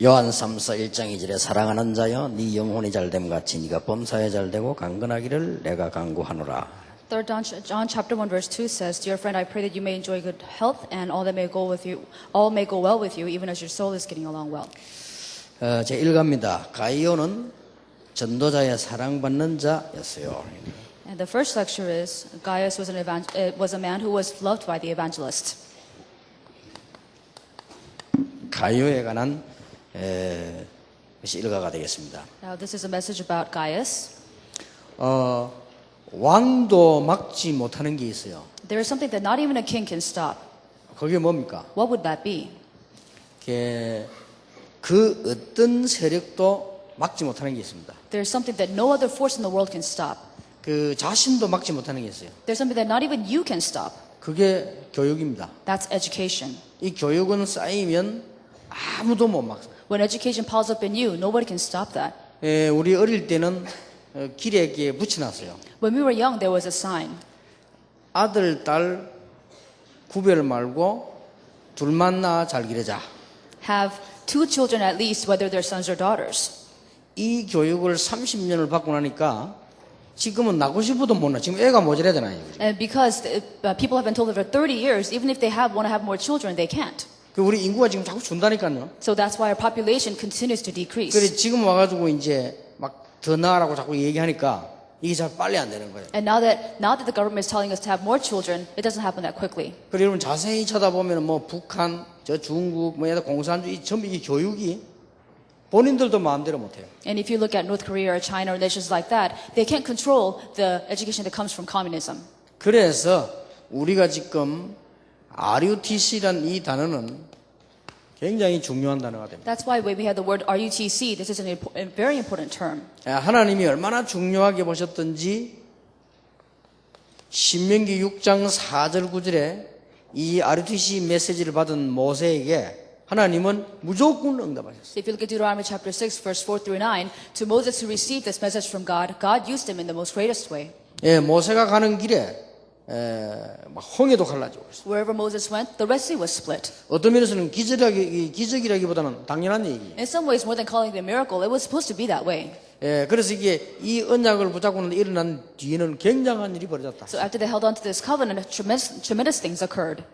요한 3서 1장 2절에 사랑하는 자여 네 영혼이 잘됨 같이 네가 범사에 잘되고 강건하기를 내가 간구하노라. Third John chapter 1 verse 2 says, Dear friend, I pray that you may enjoy good health and all may go well with you, even as your soul is getting along well. 제 1가입니다. 가이오는 전도자의 사랑받는 자였어요. And the first lecture is, Gaius was a man who was loved by the evangelist. 가이오에 관한 것이 1가가 되겠습니다. Now this is a message about Gaius. 왕도 막지 못하는 게 있어요. There is something that not even a king can stop. 그게 뭡니까? What would that be? 그 어떤 세력도 막지 못하는 게 있습니다. There is something that no other force in the world can stop. 그 자신도 막지 못하는 게 있어요. There's something that not even you can stop. 그게 교육입니다. That's education. 이 교육은 쌓이면 아무도 못 막아요. When education piles up in you, nobody can stop that. 우리 어릴 때는 길에 붙여놨어요. When we were young, there was a sign. 아들, 딸 구별 말고 둘만 낳아 잘 기르자. Have two children at least, whether they're sons or daughters. 이 교육을 30년을 받고 나니까 지금은 낳고 싶어도 못 낳아. 지금 애가 모자라잖아요. And because people have been told that for 30 years, even if they want to have more children, they can't. 우리 인구가 지금 자꾸 준다니까요. So that's why our population continues to decrease. 그래 지금 와가지고 이제 막 더 낳으라고 자꾸 얘기하니까 이게 잘 빨리 안 되는 거예요. And now that the government is telling us to have more children, it doesn't happen that quickly. 그리고 여러분 자세히 쳐다보면 뭐 북한, 저 중국, 뭐 공산주의 전부 이 교육이 본인들도 마음대로 못해요. And if you look at North Korea or China or nations like that, they can't control the education that comes from communism. 그래서 우리가 지금 RUTC란 이 단어는 굉장히 중요한 단어가 됩니다. That's why when we have the word RUTC, this is a very important term. 하나님이 얼마나 중요하게 보셨던지 신명기 6장 4절 9절에 이 RUTC 메시지를 받은 모세에게 하나님은 무조건 응답하셨어요. If you look at Deuteronomy chapter 6, verse 4 through 9, to Moses who received this message from God, God used him in the most greatest way. 모세가 가는 길에 홍해도 갈라지고 있어요. Wherever Moses went, the Red Sea was split. 어떤 면에서는 기적이라기보다는 당연한 얘기예요. In some ways, more than calling it a miracle, it was supposed to be that way. 그래서 이게 이 언약을 붙잡고는 일어난 뒤에는 굉장한 일이 벌어졌다. So after they held on to this covenant, tremendous things occurred.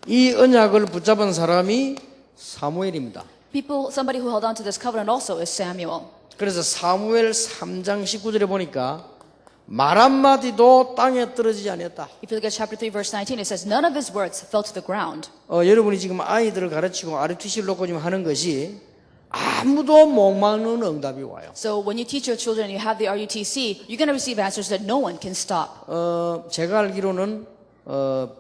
이 언약을 붙잡은 사람이 사무엘입니다. Somebody who held on to this covenant also is Samuel. 그래서 사무엘 3장 19절에 보니까 말 한마디도 땅에 떨어지지 않았다. If you look at chapter 3, verse 19, it says, none of his words fell to the ground. 여러분이 지금 아이들을 가르치고 RUTC를 놓고 지금 하는 것이 아무도 못 막는 응답이 와요. So when you teach your children and you have the RUTC, you're going to receive answers that no one can stop. 제가 알기로는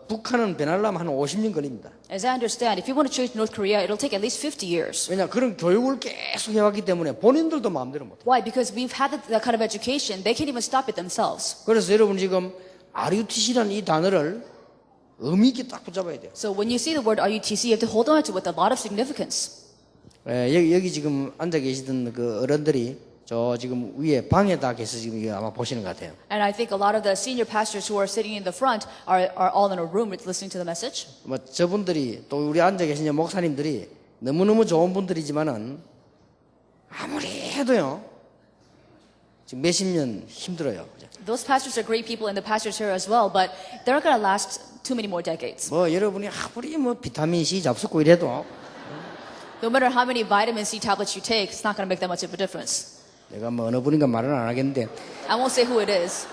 북한은 변하려면 한 50년 걸립니다. As I understand, if you want to change North Korea, it'll take at least 50 years. 왜냐 그런 교육을 계속 해왔기 때문에 본인들도 마음대로 못해요. Why? Because we've had that kind of education, they can't even stop it themselves. 그래서 여러분 지금 RUTC라는 이 단어를 의미 있게 딱 붙잡아야 돼요. So when you see the word RUTC, you have to hold on to it with a lot of significance. 여기 지금 앉아 계시던 그 어른들이 저 지금 위에 방에다 계셔서 지금 아마 보시는 것 같아요. And I think a lot of the senior pastors who are sitting in the front are all in a room listening to the message. 뭐 저분들이 또 우리 앉아 계신 목사님들이 너무너무 좋은 분들이지만은 아무리 해도요 지금 몇십 년 힘들어요. Those pastors are great people and the pastors here as well, but they're not going to last too many more decades. 뭐 여러분이 아무리 뭐 비타민 C 잡숫고 이래도 No matter how many vitamin C tablets you take, it's not going to make that much of a difference. 내가 뭐 어느 분인가 말은 안 하겠는데 I won't say who it is,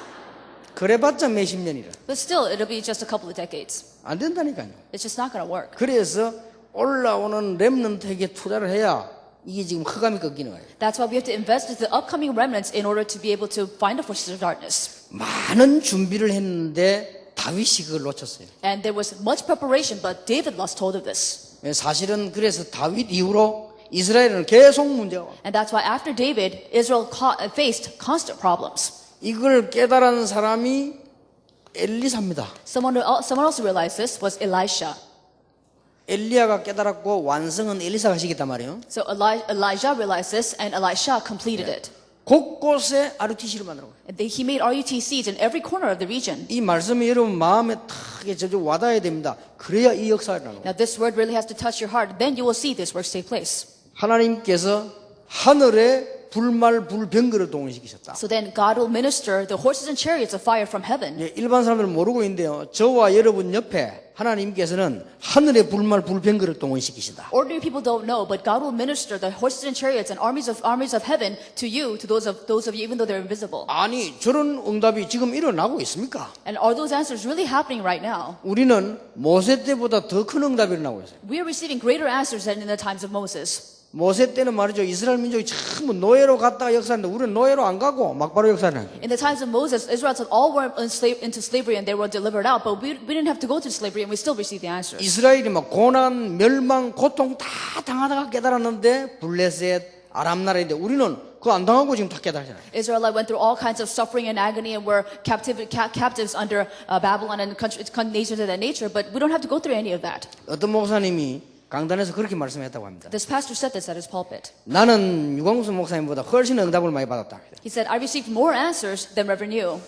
그래봤자 몇십 년이라 but still, it'll be just a couple of decades. 안 된다니까요. It's just not going to work. 그래서 올라오는 렘넌트에게 투자를 해야 이게 지금 흑암이 꺾이는 거예요. That's why we have to invest in the upcoming remnants in order to be able to find the forces of darkness. 많은 준비를 했는데 다윗이 그걸 놓쳤어요. And there was much preparation, but David lost hold of this. 사실은 그래서 다윗 이후로 이스라엘은 계속 문제가 와요. And that's why after David, Israel faced constant problems. 이걸 깨달은 사람이 엘리사입니다. Someone else who realized this was Elisha. 엘리야가 깨달았고 완성은 엘리사가 하시겠단 말이에요. So Elijah realized this, and Elisha completed it. 곳곳에 RUTC를 만들고. He made RUTCs in every corner of the region. 이 말씀이 여러분 마음에 탁 와닿아야 됩니다. 그래야 이 역사가 일어나는 거예요. Now this word really has to touch your heart. Then you will see these works take place. 하나님께서 하늘에 불말 불병거를 동원시키셨다. So then God will minister the horses and chariots of fire from heaven. 예, 일반 사람들은 모르고 있는데요. 저와 여러분 옆에 하나님께서는 하늘에 불말 불병거를 동원시키신다. Ordinary people don't know, but God will minister the horses and chariots and armies of heaven to you, to those of you, even though they're invisible. 아니 저런 응답이 지금 일어나고 있습니까? And are those answers really happening right now? 우리는 모세 때보다 더 큰 응답이 일어나고 있어요. We are receiving greater answers than in the times of Moses. 모세 때는 말이죠. 이스라엘 민족이 전부 노예로 갔다가 역사했는데 우리는 노예로 안 가고 막바로 역사를 한 거예요. In the times of Moses, Israelites all were into slavery and they were delivered out, but we didn't have to go to slavery and we still received the answers. 이스라엘이 막 고난, 멸망, 고통 다 당하다가 깨달았는데 블레셋, 아람 나라인데 우리는 그거 안 당하고 지금 다 깨달았잖아요. Israelites went through all kinds of suffering and agony and were captives under Babylon and nations of that nature, but we don't have to go through any of that. 어떤 목사님이 강단에서 그렇게 말씀했다고 합니다. This pastor said this at his pulpit. 나는 유광수 목사님보다 훨씬 응답을 많이 받았다. He said, I received more answers than Reverend you.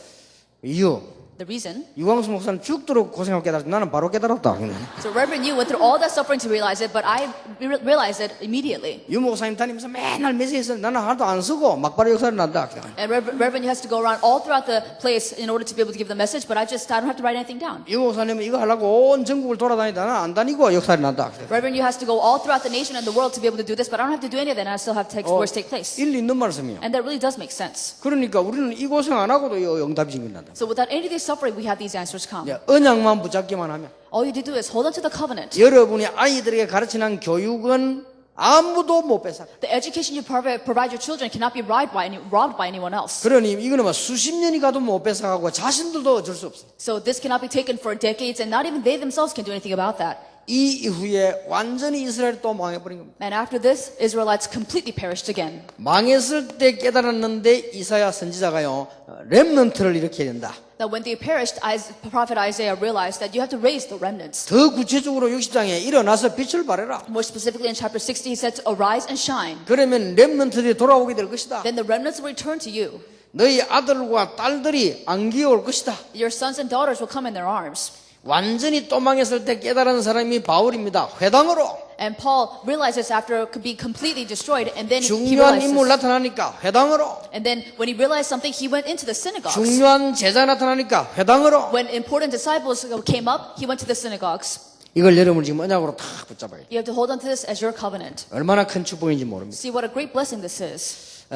이유. The reason? 유광수 목사는 죽도록 고생하고 깨달았지 나는 바로 깨달았다. So Reverend you went through all that suffering to realize it, but I realized it immediately. 유 목사님 다니면서 맨날 메시지에서 나는 하나도 안 쓰고 막바로 역사를 난다. And Reverend you has to go around all throughout the place in order to be able to give the message, but I don't have to write anything down. 유 목사님은 이거 하려고 온 전국을 돌아다니다 나는 안 다니고 역사를 난다. Reverend you has to go all throughout the nation and the world to be able to do this, but I don't have to do any of that, and I still have works take place. 일리 있는 말씀이요. And that really does make sense. 그러니까 우리는 이 고생 안 하고도 이 응답이 생긴다. So without any of this suffering, we have these answers come. 언약만 붙잡기만 하면 All you need to do is hold on to the covenant. 여러분이 아이들에게 가르치는 교육은 아무도 못 뺏어. The education you provide your children cannot be robbed by anyone else. 그러니 이거는 뭐 수십 년이 가도 못 뺏어가고 자신들도 어쩔 수 없어. So this cannot be taken for decades, and not even they themselves can do anything about that. 이 이후에 완전히 이스라엘이 또 망해버린 겁니다. And after this, Israelites completely perished again. 망했을 때 깨달았는데 이사야 선지자가요 렘넌트를 일으켜야 된다. Now when they perished, prophet Isaiah realized that you have to raise the remnants. 더 구체적으로 60장에 일어나서 빛을 발해라. More specifically in chapter 60, he said to arise and shine. 그러면 렘넌트들이 돌아오게 될 것이다. Then the remnants will return to you. 너희 아들과 딸들이 안기어올 것이다. Your sons and daughters will come in their arms. 완전히 또 망했을 때 깨달은 사람이 바울입니다. 회당으로. And Paul realized this after being completely destroyed, and then he 중요한 realized 인물 this. 나타나니까 회당으로. And then when he realized something, he went into the synagogues. 중요한 제자 나타나니까 회당으로. When important disciples came up, he went to the synagogues. 이걸 여러분 지금 언약으로 다 붙잡아야 돼. You have to hold on to this as your covenant. 얼마나 큰 축복인지 모릅니다. See what a great blessing this is.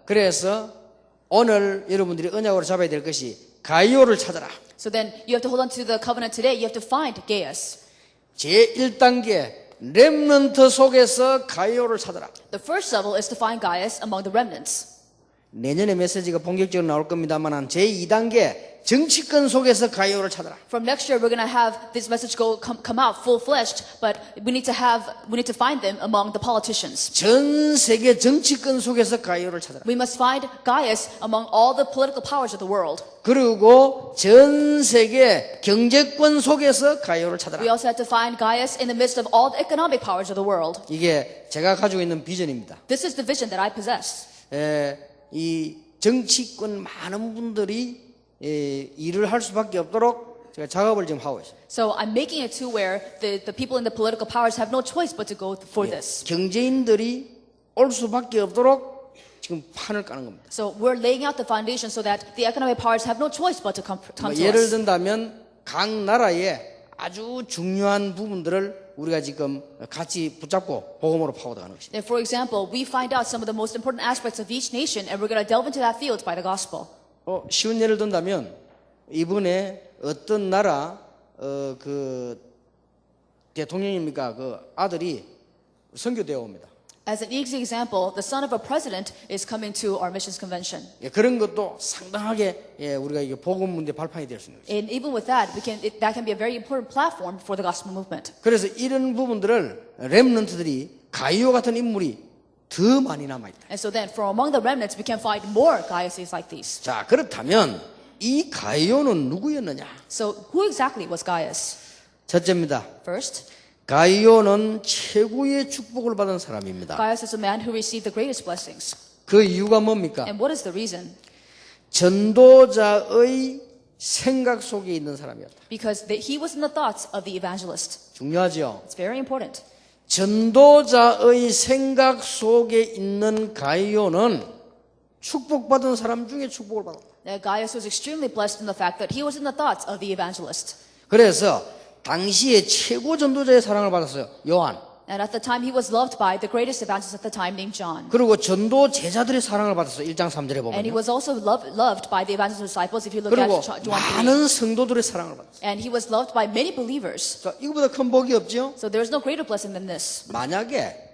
그래서 오늘 여러분들이 언약으로 잡아야 될 것이 가이오를 찾아라. So then you have to hold on to the covenant today. You have to find Gaius. 제1단계 렘넌트 속에서 가이오를 찾아라. The first level is to find Gaius among the remnants. 내년에 메시지가 본격적으로 나올 겁니다만 제2단계 정치권 속에서 가이오를 찾아라. From next year, we're going to have this message come out full-fledged, but we need to find them among the politicians. 전 세계 정치권 속에서 가이오를 찾아라. We must find Gaius among all the political powers of the world. 그리고 전 세계 경제권 속에서 가이오를 찾아라. We also have to find Gaius in the midst of all the economic powers of the world. 이게 제가 가지고 있는 비전입니다. This is the vision that I possess. 이 정치권 많은 분들이 일을 할 수밖에 없도록 제가 작업을 지금 하고 있어요. So I'm making it to where the people in the political powers have no choice but to go for this. 경제인들이 올 수밖에 없도록 지금 판을 까는 겁니다. So we're laying out the foundation so that the economic powers have no choice but to come to 예를 us. 든다면 각 나라의 아주 중요한 부분들을 우리가 지금 같이 붙잡고 복음으로 파고들어가는 것입니다. For example, we find out some of the most important aspects of each nation, and we're going to delve into that field by the gospel. 쉬운 예를 든다면 이번에 어떤 나라 그 대통령입니까 그 아들이 선교되어 옵니다. As an easy example, the son of a president is coming to our missions convention. 그런 것도 상당하게 우리가 이게 복음 문제 발판이 될 수 있는 거죠. And even with that, that can be a very important platform for the gospel movement. 그래서 이런 부분들을 렘넌트들이 가이오 같은 인물이 더 많이 남아 있다. And so then, from among the remnants, we can find more Gaiuses like these. 자, 그렇다면 이 가이오는 누구였느냐? So, who exactly was Gaius? 첫째입니다. First, 가이오는 최고의 축복을 받은 사람입니다. Gaius is a man who received the greatest blessings. 그 이유가 뭡니까? And what is the reason? 전도자의 생각 속에 있는 사람이었다. Because he was in the thoughts of the evangelist. 중요하죠. It's very important. 전도자의 생각 속에 있는 가이오는 축복받은 사람 중에 축복을 받았다. Now, Gaius was extremely blessed in the fact that he was in the thoughts of the evangelist. 그래서 당시에 최고 전도자의 사랑을 받았어요. 요한. And at the time, he was loved by the greatest evangelist at the time named John. 그리고 전도 제자들의 사랑을 받았어요. 1장 3절에 And he 보면. was also loved by the evangelist disciples if you look 그리고 at John 3. 많은 성도들의 사랑을 받았어요. And he was loved by many believers. 자, 이거보다 큰 복이 없죠? So there is no greater blessing than this. 만약에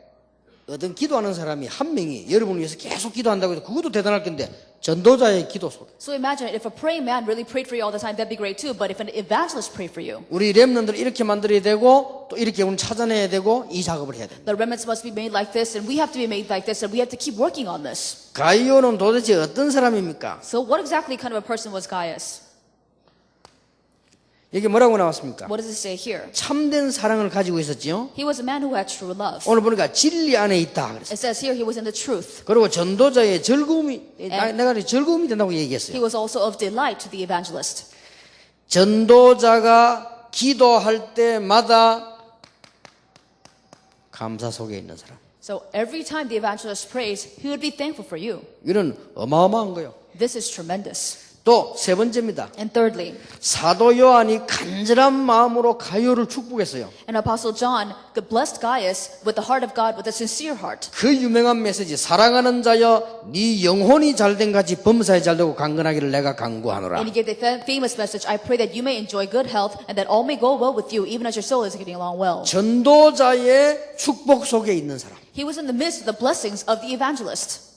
어떤 기도하는 사람이 한 명이 여러분을 위해서 계속 기도한다고 해서 그것도 대단할 건데 전도자의 기도 속에 So imagine if a praying man really prayed for you all the time, that'd be great too. But if an evangelist prayed for you, 우리 렘넌트를 이렇게 만들어야 되고 또 이렇게 우리는 찾아내야 되고 이 작업을 해야 됩니다. the remnants must be made like this, and we have to be made like this, and we have to keep working on this. 가이오는 도대체 어떤 사람입니까? So what exactly kind of a person was Gaius? 이게 뭐라고 나왔습니까? What does it say here? 참된 사랑을 가지고 있었지요. He was a man who had true love. 오늘 보니까 진리 안에 있다 그랬어요. It says here he was in the truth. 그리고 전도자의 즐거움이 내가 즐거움이 된다고 He 얘기했어요. was also of delight to the evangelist. 전도자가 기도할 때마다 감사 속에 있는 사람. So every time the evangelist prays, he would be thankful for you. 이건 어마어마한 거예요. This is tremendous. 또 세 번째입니다. And thirdly, 사도 요한이 간절한 마음으로 가요를 축복했어요. and Apostle John blessed Gaius with the heart of God, with a sincere heart. 그 유명한 메시지 사랑하는 자여 네 영혼이 잘된 같이 범사에 잘되고 강건하기를 내가 간구하노라. And he gave the famous message, I pray that you may enjoy good health and that all may go well with you, even as your soul is getting along well. 전도자의 축복 속에 있는 사람. He was in the midst of the blessings of the evangelist.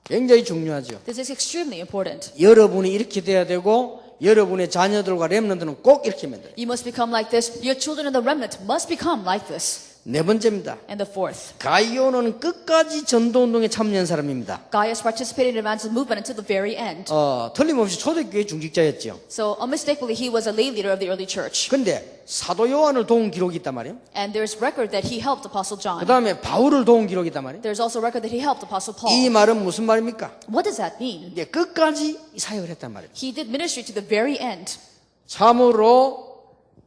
굉장히 중요하죠. This is extremely important. 여러분이 이렇게 돼야 되고 여러분의 자녀들과 렘넌트는 꼭 이렇게 하면 돼요. You must become like this. Your children in the remnant must become like this. 네 번째입니다. And the fourth, 가이오는 끝까지 전도운동에 참여한 사람입니다. Gaius participated in the evangelist movement until the very end. 틀림없이 초대교회 중직자였죠. So unmistakably, he was a lay leader of the early church. 근데 사도 요한을 도운 기록이 있단 말이에요. And there's record that he helped Apostle 그 John. 다음에 바울을 도운 기록이 있단 말이에요. There's also record that he helped Apostle 이 Paul. 말은 무슨 말입니까? What does that mean? 이제 끝까지 사역을 했단 말이에요. He did ministry to the very end. 참으로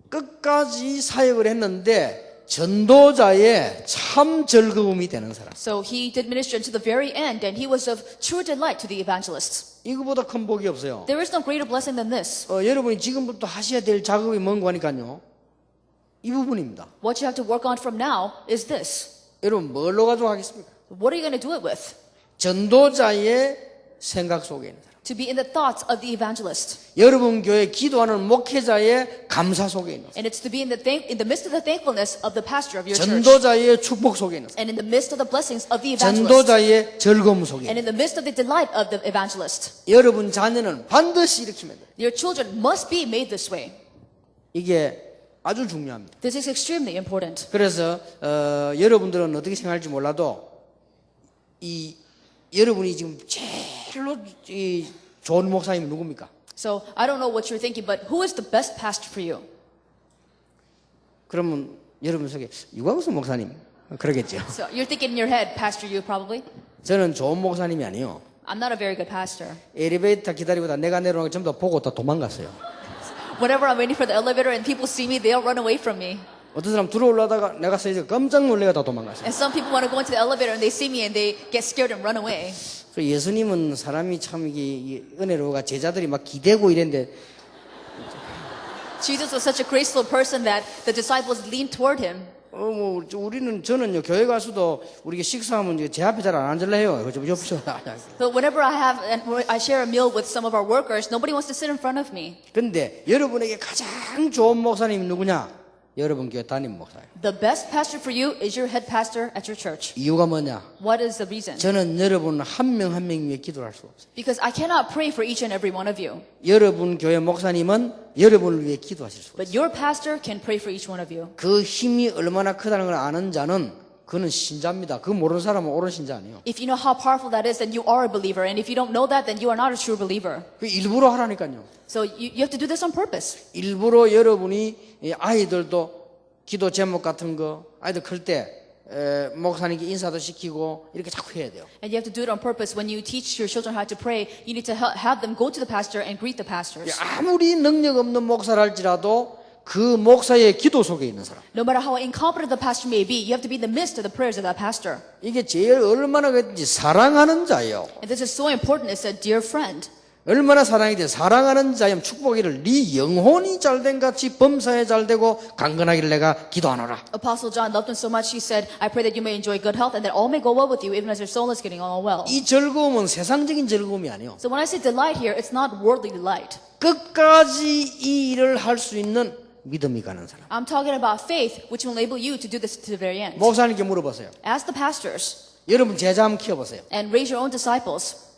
끝까지 사역을 했는데 전도자의 참 즐거움이 되는 사람. So he did ministry until the very end, and he was of true delight to the evangelists. 이거보다 큰 복이 없어요. There is no greater blessing than this. 여러분이 지금부터 하셔야 될 작업이 뭔가 하니까요. 이 부분입니다. What you have to work on from now is this. 여러분 뭘로 가지고 하겠습니까? What are you going to do it with? 전도자의 생각 속에 있는 사람. To be in the thoughts of the evangelist. 여러분 교회 기도하는 목회자의 감사 속에 있는 사람. And it's to be in the midst of the thankfulness of the pastor of your church. 전도자의 축복 속에 있는 사람. And in the midst of the blessings of the evangelist. 전도자의 즐거움 속에 And 있는 in the midst of the delight of the evangelist. 사람. 여러분 자녀는 반드시 이렇게 하면 돼요. Your children must be made this way. 이게 아주 중요합니다. This is extremely important. 그래서 여러분들은 어떻게 생각할지 몰라도 이 여러분이 지금 제일로 이 좋은 목사님이 누굽니까? So I don't know what you're thinking, but who is the best pastor for you? 그러면 여러분 속에 유광수 목사님 그러겠죠. So you're thinking in your head, Pastor you probably. 저는 좋은 목사님이 아니요. I'm not a very good pastor. 엘리베이터 기다리고다 내가 내려오는 거 전부 다 보고 다 도망갔어요. Whenever I'm waiting for the elevator and people see me, they'll run away from me. 어떤 사람 들어올라다가 내가 서있어 깜짝 놀래가 다 도망갔어요. And some people want to go into the elevator and they see me and they get scared and run away. 그래서 예수님은 사람이 참 이게 은혜로가 제자들이 막 기대고 이랬는데 Jesus was such a graceful person that the disciples leaned toward him. 저는요 교회 가서도 우리가 식사하면 제 앞에 잘 안 앉을래 해요. 좀 옆에서. But whenever I share a meal with some of our workers, nobody wants to sit in front of me. 근데 여러분에게 가장 좋은 목사님이 누구냐? 여러분 교회 담임 목사예요. The best pastor for you is your head pastor at your church. 이유가 뭐냐? What is the reason? 저는 여러분 한 명 한 명 위해 기도할 수 없어요. Because I cannot pray for each and every one of you. 여러분 교회 목사님은 여러분을 위해 기도하실 수 없어요. But your pastor can pray for each one of you. 그 힘이 얼마나 크다는 걸 아는 자는 그는 신자입니다. 그 모르는 사람은 옳은 신자 아니에요. If you know how powerful that is, then you are a believer. And if you don't know that, then you are not a true believer. 그 일부러 하라니까요. So you have to do this on purpose. 일부러 여러분이 이 아이들도 기도 제목 같은 거 아이들 클 때 목사님께 인사도 시키고 이렇게 자꾸 해야 돼요. And you have to do it on purpose. When you teach your children how to pray, you need to have them go to the pastor and greet the pastors. 아무리 능력 없는 목사랄지라도 그 목사의 기도 속에 있는 사람. No matter how incompetent the pastor may be, you have to be in the midst of the prayers of that pastor. 이게 제일 얼마나 그랬든지 사랑하는 자예요. And this is so important. It's a dear friend. 얼마나 사랑이 돼. 사랑하는 자염 축복이를 네 영혼이 잘된 같이 범사에 잘되고 강건하기를 내가 기도하노라. Apostle John loved him so much, he said, I pray that you may enjoy good health and that all may go well with you, even as your soul is getting on well. 이 즐거움은 세상적인 즐거움이 아니에요. So when I say delight here, it's not worldly delight. 끝까지 이 일을 할 수 있는 믿음이 가는 사람. I'm talking about faith, which will enable you to do this to the very end. 목사님께 물어보세요. Ask the pastors 여러분 제자 한번 키워보세요. and raise your own disciples.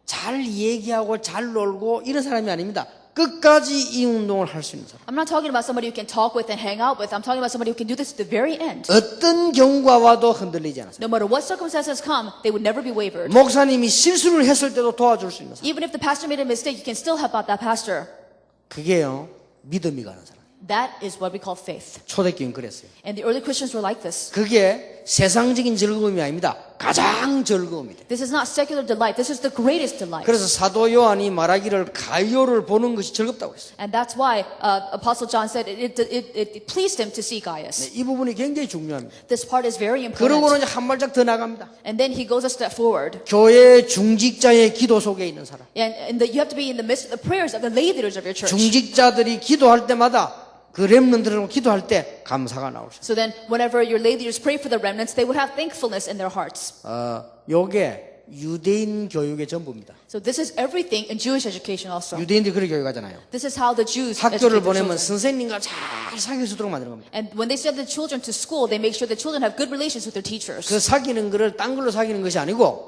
잘 얘기하고 잘 놀고 이런 사람이 아닙니다. 끝까지 이 운동을 할 수 있는 사람. I'm not talking about somebody you can talk with and hang out with. I'm talking about somebody who can do this to the very end. 어떤 경우가 와도 흔들리지 않았어요. No matter what circumstances come, they would never be wavered. 목사님이 실수를 했을 때도 도와줄 수 있는 사람. Even if the pastor made a mistake, you can still help out that pastor. 그게요 믿음이 가는 사람. That is what we call faith. 초대교회는 그랬어요. And the early Christians were like this. 그게 세상적인 즐거움이 아닙니다. 가장 즐거움이 돼. This is not secular delight. This is the greatest delight. 그래서 사도 요한이 말하기를 가이오를 보는 것이 즐겁다고 했어요. And that's why Apostle John said it pleased him to see Gaius. 이 부분이 굉장히 중요합니다. This part is very 그러고는 important. 이제 한 발짝 더 나갑니다. And then he goes a step forward. 교회 중직자의 기도 속에 있는 사람. And you have to be in the midst of the prayers of the lay leaders of your church. 중직자들이 기도할 때마다 그 렘넌트들하고 기도할 때 감사가 나올 수 있어요. So then whenever your lay leaders pray for the remnants, they would have thankfulness in their hearts. 요게 유대인 교육의 전부입니다. So this is everything in Jewish education also. 유대인들이 그렇게 교육하잖아요. This is how the Jews 학교를 educate their 보내면 children. 선생님과 잘 사귈 수 있도록 만드는 겁니다. And when they send the children to school, they make sure the children have good relations with their teachers. 그 사귀는 거를 딴 걸로 사귀는 것이 아니고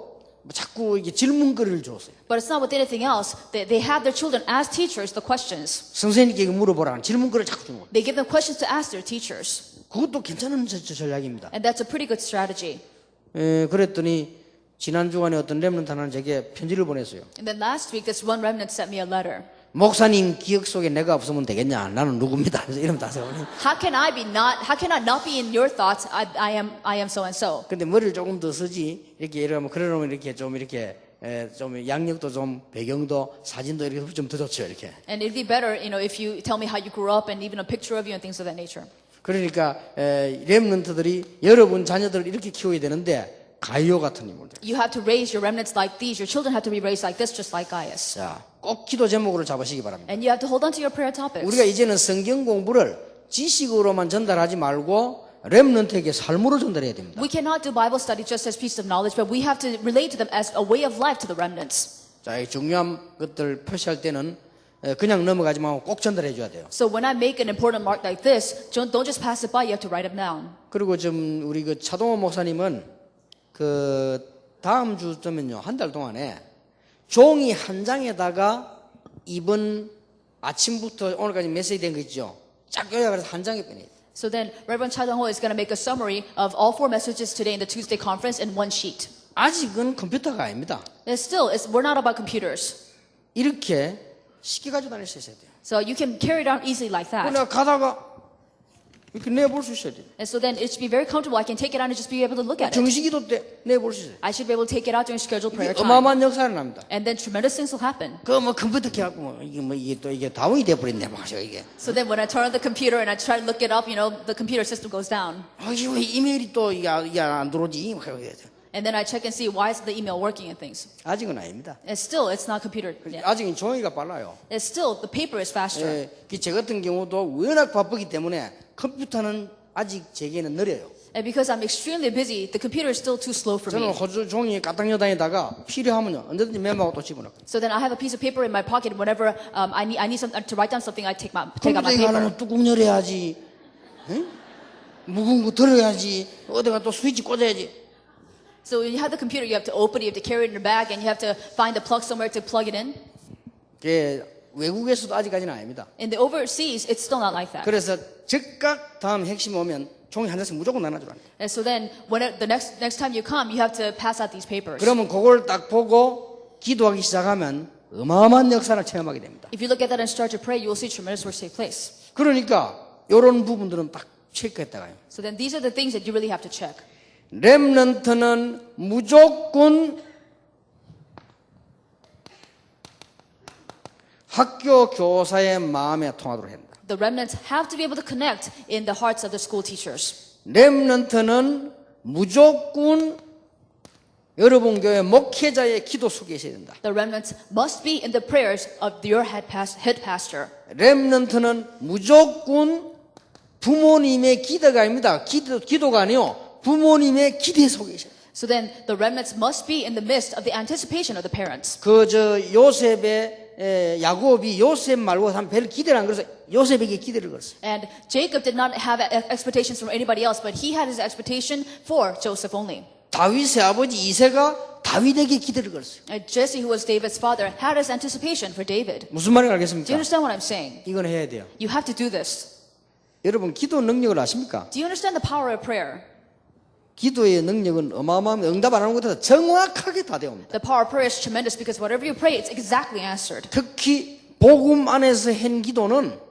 자꾸 이게 질문거리를 줬어요. But it's not with anything else. They have their children ask teachers the questions. 선생님께 물어보라는 질문거리를 자꾸 주는 거예요. They give them questions to ask their teachers. 그것도 괜찮은 전략입니다. And that's a pretty good strategy. 그랬더니 지난 주간에 어떤 렘넌트 하나는 제게 편지를 보냈어요. And then last week, this one remnant sent me a letter. 목사님 기억 속에 내가 없으면 되겠냐? 나는 누굽니다. 그래서 이러면 다세요. How can I not be in your thoughts? I am so and so. 근데 머리를 조금 더 쓰지. 이렇게 이러면 그러면 이렇게 좀 양력도 좀 배경도 사진도 이렇게 좀 더 좋죠. 이렇게. And it'd be better, if you tell me how you grew up and even a picture of you and things of that nature. 그러니까 렘넌트들이 여러분 자녀들을 이렇게 키워야 되는데 가이오 같은 인물들. You have to raise your remnants like these. Your children have to be raised like this, just like Gaius. 자, 꼭 기도 제목으로 잡으시기 바랍니다. And you have to hold on to your prayer topics. 우리가 이제는 성경 공부를 지식으로만 전달하지 말고 렘넌트에게 삶으로 전달해야 됩니다. We cannot do Bible study just as piece of knowledge, but we have to relate to them as a way of life to the remnants. 자, 이 중요한 것들 표시할 때는 그냥 넘어가지 말고 꼭 전달해 줘야 돼요. So when I make an important mark like this, don't just pass it by. You have to write them down. 그리고 좀 우리 그 차동원 목사님은 그 다음 주쯤은요 한 달 동안에 종이 한 장에다가 이번 아침부터 오늘까지 메시지 된 거 있죠. 쫙 요약을 해서 한 장에 빼내요. So then Reverend Cha Dong-ho is going to make a summary of all 4 messages today in the Tuesday conference in one sheet. 아직은 컴퓨터가 아닙니다. And still, we're not about computers. 이렇게 쉽게 가지고 다닐 수 있어야 돼요. So you can carry it out easily like that. 내가 가다가 이렇게 내볼 수 있어야 돼요. And so then it should be very comfortable. I can take it out and just be able to look at it. 정식기도 때 내볼 수 있어요. I should be able to take it out during scheduled prayer time. 어마어마한 역사를 납니다. And then tremendous things will happen. 그 컴퓨터 켜갖고 이게 다운이 돼버렸네 마셔 이게. So then when I turn on the computer and I try to look it up, the computer system goes down. 왜 이메일이 또 이게 안 들어오지? And then I check and see why is the email working and things. 아직은 아닙니다. And still, it's not computer yet. 아직은 종이가 빨라요. And still, the paper is faster. 제 같은 경우도 워낙 바쁘기 때문에 컴퓨터는 아직 제게는 느려요. And because I'm extremely busy, the computer is still too slow for 저는 me. 호주 종이 까딱여 다니다가 필요하면요 언제든지 메모하고 또 집어넣고. So then I have a piece of paper in my pocket. Whenever I need to write down something, I take out my 컴퓨터에 paper. 가려면 뚜껑 열어야지. 응? 무거운 거 들어야지. 어디가 또 스위치 꽂아야지. So when you have the computer, you have to open it, you have to carry it in your bag, and you have to find the plug somewhere to plug it in. 외국에서도 아직까지는 아닙니다. In the overseas, it's still not like that. 그래서 즉각 다음 핵심 오면 종이 한 장씩 무조건 나눠주라. And so then, the next time you come, you have to pass out these papers. 그러면 그걸 딱 보고 기도하기 시작하면 어마어마한 역사를 체험하게 됩니다. If you look at that and start to pray, you will see tremendous works take place. 그러니까 이런 부분들은 딱 체크했다가요. So then these are the things that you really have to check. 렘넌트는 무조건 학교 교사의 마음에 통하도록 합니다. The remnants have to be able to connect in the hearts of the school teachers. 렘넌트는 무조건 여러분 교회 목회자의 기도 속에 있어야 된다. The remnants must be in the prayers of your head pastor. 렘넌트는 무조건 부모님의 기도가 아닙니다. 기도가 아니요. 부모님의 기대 속에 있어요. So then the remnants must be in the midst of the anticipation of the parents. 요셉의 야곱이 요셉 말고 한 별 기대를 안 걸어서 요셉에게 기대를 걸었어요. And Jacob did not have expectations from anybody else, but he had his expectation for Joseph only. 다윗의 아버지 이새가 다윗에게 기대를 걸었어요. And Jesse, who was David's father, had his anticipation for David. 무슨 말인지 Do 알겠습니까? you understand what I'm saying? 이건 해야 돼요. You have to do this. 여러분 기도 능력을 아십니까? Do you understand the power of prayer? 기도의 능력은 어마어마한 응답 안 하는 것보다 정확하게 다 되옵니다. The power of prayer is tremendous because whatever you pray, it's exactly answered. 특히 복음 안에서 한 기도는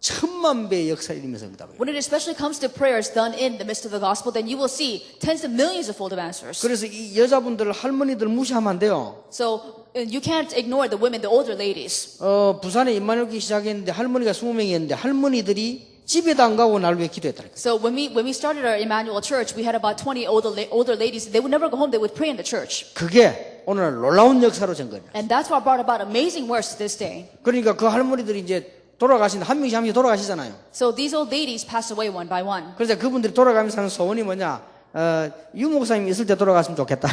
1000만 배의 역사를 이루면서 응답을. When it especially comes to prayers done in the midst of the gospel, then you will see tens of millions of fold of answers. 그래서 이 여자분들 할머니들 무시하면 안 돼요. So you can't ignore the women, the older ladies. 부산에 임마누엘교회 시작했는데 할머니가 20명이었는데 할머니들이 집에도 안 가고 날 위해 기도했다니까. So when we started our Emmanuel Church, we had about 20 older ladies. They would never go home. They would pray in the church. 그게 오늘 놀라운 역사로 된 거예요. And that's what brought about amazing works to this day. 그러니까 그 할머니들이 이제 돌아가신다. 한 명씩 돌아가시잖아요. So these old ladies passed away one by one. 그래서 그분들이 돌아가면서 하는 소원이 뭐냐? 유 목사님이 있을 때 돌아갔으면 좋겠다.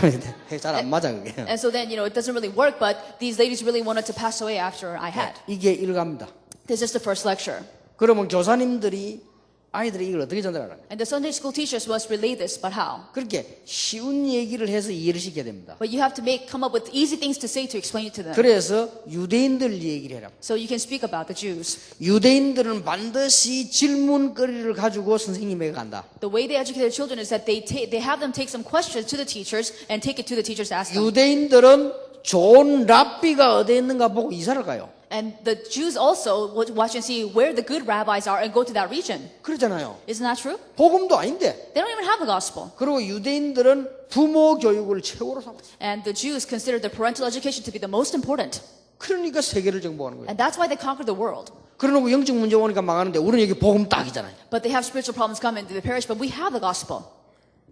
잘 안 맞아 그게. And so then, it doesn't really work, but these ladies really wanted to pass away after I had. 이게 일갑니다. This is the first lecture. 그러면 교사님들이 아이들이 이걸 어떻게 전달하냐? And the Sunday school teachers must relay this, but how? 그렇게 쉬운 얘기를 해서 이해를 시켜야 됩니다. But you have to come up with easy things to say to explain it to them. 그래서 유대인들 얘기를 해라. So you can speak about the Jews. 유대인들은 반드시 질문거리를 가지고 선생님에게 간다. The way they educate their children is that they have them take some questions to the teachers and take it to the teachers to ask them. 유대인들은 좋은 랍비가 어디에 있는가 보고 이사를 가요. And the Jews also would watch and see where the good rabbis are and go to that region. 그러잖아요. Isn't that true? 복음도 아닌데. They don't even have the gospel. 그리고 유대인들은 부모 교육을 최고로 삼았어요. And the Jews consider the parental education to be the most important. 그러니까 세계를 정복하는 거예요. And that's why they conquered the world. 그러고 영적 문제 오니까 망하는데 우리는 여기 복음 딱이잖아요. But they have spiritual problems come into the parish, but we have the gospel.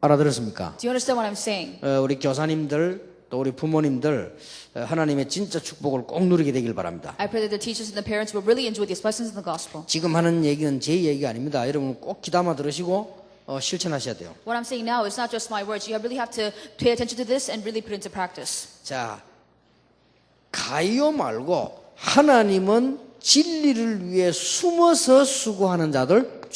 알아들었습니까? Do you understand what I'm saying? 우리 교사님들 또 우리 부모님들 하나님의 진짜 축복을 꼭 누리게 되길 바랍니다. I pray that the teachers and the parents will really enjoy these blessings of the gospel. 지금 하는 얘기는 제 얘기가 아닙니다. 여러분 꼭 귀담아 들으시고 실천하셔야 돼요. What I'm saying now is not just my words. You really have to pay attention to this and really put it into practice. 자, 가요 말고 하나님은 진리를 위해 숨어서 수고하는 자들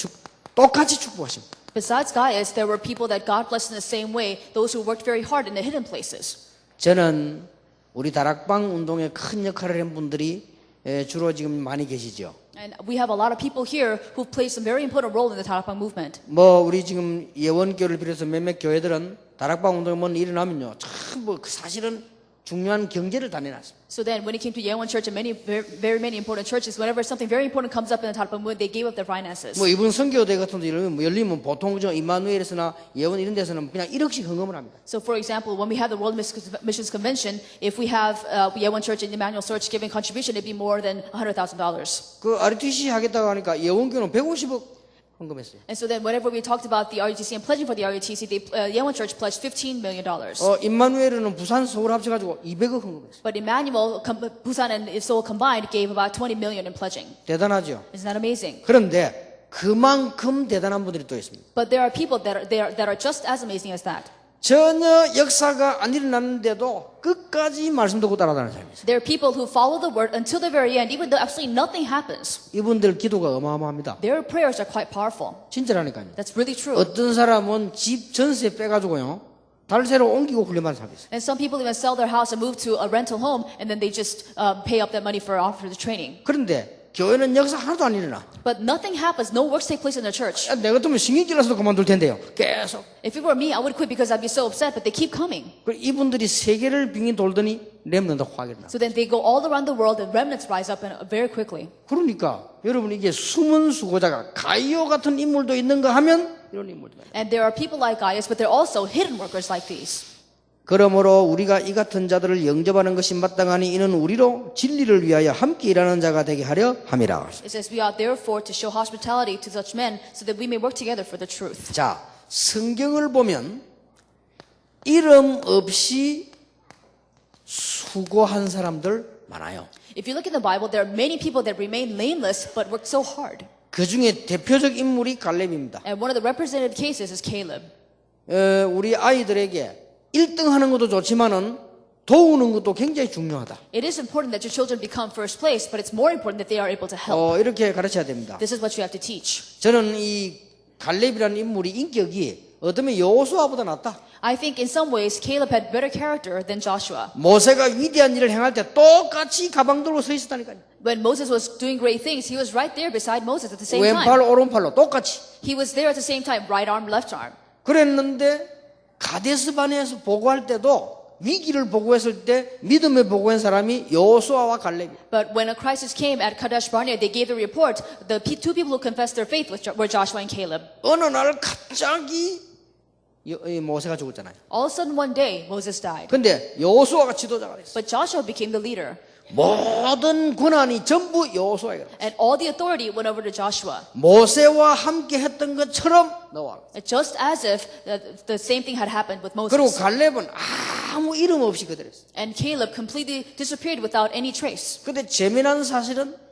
똑같이 축복하십니다. Besides Gaius, there were people that God blessed in the same way, those who worked very hard in the hidden places. 저는 우리 다락방 운동에 큰 역할을 한 분들이 주로 지금 많이 계시죠. And we have a lot of people here who've played some very important role in the Tarakbang movement. 우리 지금 예원교를 비롯해서 몇몇 교회들은 다락방 운동이 뭐 일어나면요, 참 사실은 중요한 경제를 다 내놨습니다. So then, when it came to Yeowon Church and very many important churches, whenever something very important comes up in the Tarakbang movement, they gave up their finances. 이번 선교대 같은 데 열리면 보통 임마누엘에서나 예원 이런 데서는 그냥 1억씩 헌금을 합니다. So, for example, when we have the World Missions Convention, if we have Yeowon Church and Emmanuel Church giving contribution, it'd be more than $100,000. 그 RTC 하겠다고 하니까 예원교는 150억 헌금했어요. And so then, whenever we talked about the RUTC and pledging for the RUTC, Yeowon Church pledged $15 million. 임마누엘은 부산, 서울 합쳐가지고 200억 헌금했어요. But Emmanuel, Busan and Seoul combined gave about 20 million in pledging. 대단하죠. Isn't that amazing? 그런데 그만큼 대단한 분들이 또 있습니다. But there are people that are just as amazing as that. 전혀 역사가 안 일어났는데도 끝까지 말씀 듣고 따라다니는 사람이 있어요. There are people who follow the word until the very end, even though absolutely nothing happens. 이분들 기도가 어마어마합니다. Their prayers are quite powerful. 진짜라니까요. That's really true. 어떤 사람은 집 전세 빼가지고요, 달새로 옮기고 훈련받는 사람이 있어요. And some people even sell their house and move to a rental home, and then they just pay up that money for the training. 그런데 교회는 역사 하나도 안 일어나. But nothing happens. No works take place in the church. 내 같으면 신경질나서도 그만둘 텐데요. 계속. If it were me, I would quit because I'd be so upset. But they keep coming. 이분들이 세계를 빙의 돌더니 렘넌트 확 일어나. So then they go all around the world, and remnants rise up very quickly. 그러니까 여러분 이게 숨은 수고자가 가이오 같은 인물도 있는가 하면 이런 인물도 있어요. And there are people like Gaius, but there are also hidden workers like these. 그러므로 우리가 이 같은 자들을 영접하는 것이 마땅하니 이는 우리로 진리를 위하여 함께 일하는 자가 되게 하려 함이라. It says, we ought therefore to show hospitality to such men so that we may work together for the truth. 자, 성경을 보면 이름 없이 수고한 사람들 많아요. If you look in the Bible, there are many people that remain nameless but worked so hard. 그 중에 대표적 인물이 갈렙입니다. And one of the representative cases is Caleb. 우리 아이들에게 1등 하는 것도 좋지만은 도우는 것도 굉장히 중요하다. It is important that your children become first place, but it's more important that they are able to help. 이렇게 가르쳐야 됩니다. This is what you have to teach. 저는 이 갈렙이라는 인물이 인격이 어쩌면 여호수아보다 낫다. I think in some ways Caleb had better character than Joshua. 모세가 위대한 일을 행할 때 똑같이 가방 들고 서 있었다니까요. When Moses was doing great things, he was right there beside Moses at the same 왼팔 time. 오른팔로 똑같이. He was there at the same time, right arm, left arm. 그랬는데 가데스바네에서 보고할 때도 위기를 보고했을 때 믿음에 보고한 사람이 여호수아와 갈렙이. But when a crisis came at Kadesh Barnea, they gave the report. The two people who confessed their faith were Joshua and Caleb. 어느 날 갑자기 모세가 죽었잖아요. All of a sudden one day, Moses died. 근데 여호수아가 지도자가 됐어. But Joshua became the leader. 모든 권한이 전부 여호수아에게. And all the authority went over to Joshua. 모세와 함께 했던 것처럼 너와. Just as if the same thing had happened with 그리고 Moses. 갈렙은 아무 이름 없이 그대로 했어. And Caleb completely disappeared without any trace. 근데 재미난 사실은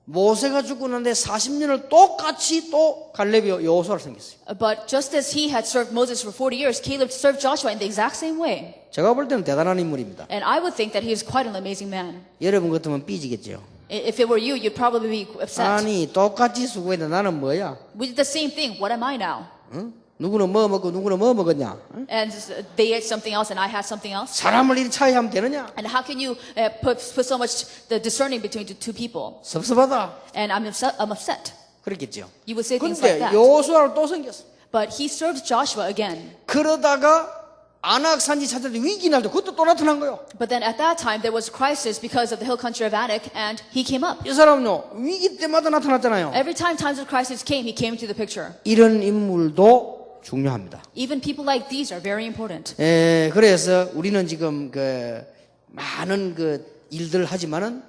모세가 죽고 난데 40년을 똑같이 또 갈렙이 여호수아를 섬겼어요. But just as he had served Moses for 40 years, Caleb served Joshua in the exact same way. 제가 볼 때는 대단한 인물입니다. And I would think that he is quite an amazing man. 여러분 같으면 삐지겠죠. If it were you, you'd probably be upset. 아니 똑같이 수고했는데 나는 뭐야? We did the same thing. What am I now? 응? 누구는 뭐 먹고 누구는 뭐 먹었냐? 응? And they ate something else and I had something else? 사람을 이리 차이하면 되느냐? And how can you put so much the discerning between the two people? 섭섭하다. And I'm upset. 그랬겠죠. You would say things like 근데 that. 여호수아를 또 섬겼어. But he served Joshua again. 그러다가 아낙 산지 찾을 때 위기 날 때 그것도 또 나타난 거예요. But then at that time there was a crisis because of the hill country of Anak, and he came up. 이 사람은요 위기 때마다 나타났잖아요. Every time times of crisis came, he came into the picture. 이런 인물도 중요합니다. Even people like these are very important. 그래서 우리는 지금 그 많은 그 일들을 하지만은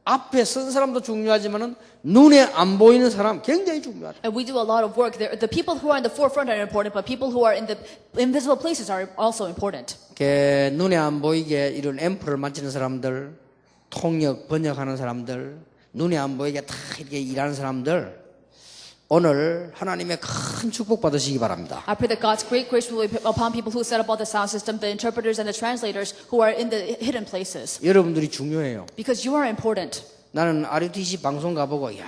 앞에 선 사람도 중요하지만은 눈에 안 보이는 사람 굉장히 중요하다. And we do a lot of work. The people who are in the forefront are important, but people who are in the invisible places are also important. 눈에 안 보이게 이런 앰프를 만지는 사람들, 통역 번역하는 사람들, 눈에 안 보이게 다 이렇게 일하는 사람들, 오늘 하나님의 큰 축복 받으시기 바랍니다. I pray that God's great grace will be upon people who set up all the sound system, the interpreters and the translators who are in the hidden places. 여러분들이 중요해요. Because you are important. 나는 RUTC 방송 가보고 야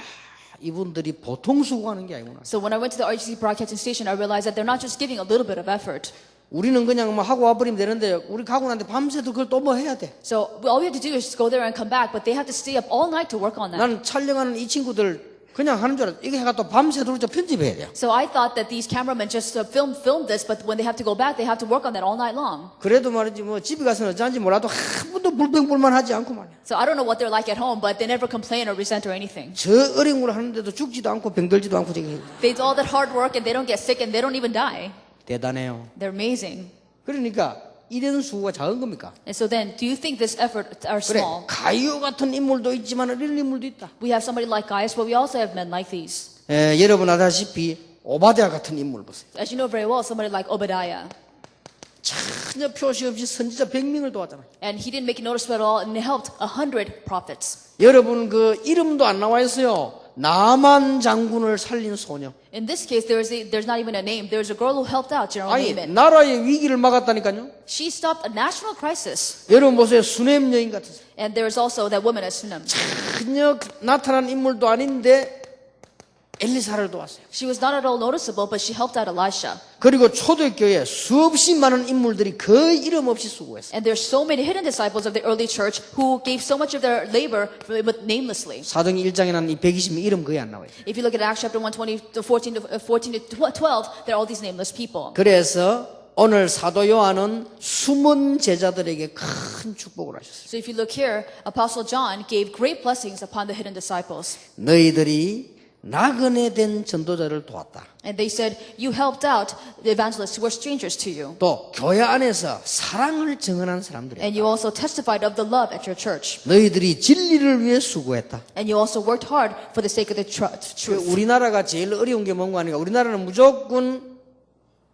이분들이 보통 수고하는 게 아니구나. So when I went to the RGC broadcasting station, I realized that they're not just giving a little bit of effort. 우리는 그냥 뭐 하고 와버리면 되는데 우리 가고 난데 밤새도 그걸 또 뭐 해야 돼. So all we have to do is just go there and come back, but they have to stay up all night to work on that. 나는 촬영하는 이 친구들 그냥 하는 줄 알았어. 이거 해가 또 밤새도록 편집해야 돼요. So I thought that these cameramen just film this, but when they have to go back, they have to work on that all night long. 그래도 말이지 뭐 집에 가서는 어쩐지 몰라도 한 번도 불평불만 하지 않고 말이야. So I don't know what they're like at home, but they never complain or resent or anything. 저 어려운 걸 하는데도 죽지도 않고 병들지도 않고 저기 They do all that hard work and they don't get sick and they don't even die. 대단해요. They're amazing. 그러니까 이런 수고가 작은 겁니까? And so then, do you think this effort are 그래 small? 가이오 같은 인물도 있지만 이런 인물도 있다. We have somebody like Gaius, but we also have men like these. 여러분 아다시피 오바댜 같은 인물 보세요. As you know very well, somebody like Obadiah. 전혀 표시 없이 선지자 100명을 도왔잖아요. And he didn't make it noticeable at all, and he helped 100 prophets. 여러분 그 이름도 안 나와 있어요. 나만 장군을 살린 소녀. In this case, there's not even a name. There's a girl who helped out General 아니 Naaman. 나라의 위기를 막았다니까요. She stopped a national crisis. 여러분 보세요. 수넴 여인 같은 사람. And there is also that woman as Sunem. 전혀 나타난 인물도 아닌데 엘리사를 도왔어요. She was not at all noticeable, but she helped out Elisha. 그리고 초대교회 수없이 많은 인물들이 거의 이름 없이 수고했어요. And there's so many hidden disciples of the early church who gave so much of their labor but namelessly. 사도행 1장에 난 이 120명 이름 거의 안 나와요. If you look at Acts chapter 1:14 to 12, there are all these nameless people. 그래서 오늘 사도 요한은 숨은 제자들에게 큰 축복을 하셨어요. So if you look here, Apostle John gave great blessings upon the hidden disciples. 너희들이 나그네 된 전도자를 도왔다. And they said, you helped out the evangelists who were strangers to you. 또 교회 안에서 사랑을 증언한 사람들이야. And you also testified of the love at your church. 너희들이 진리를 위해 수고했다. And you also worked hard for the sake of the truth. 우리나라가 제일 어려운 게 뭔가 하니까 우리나라는 무조건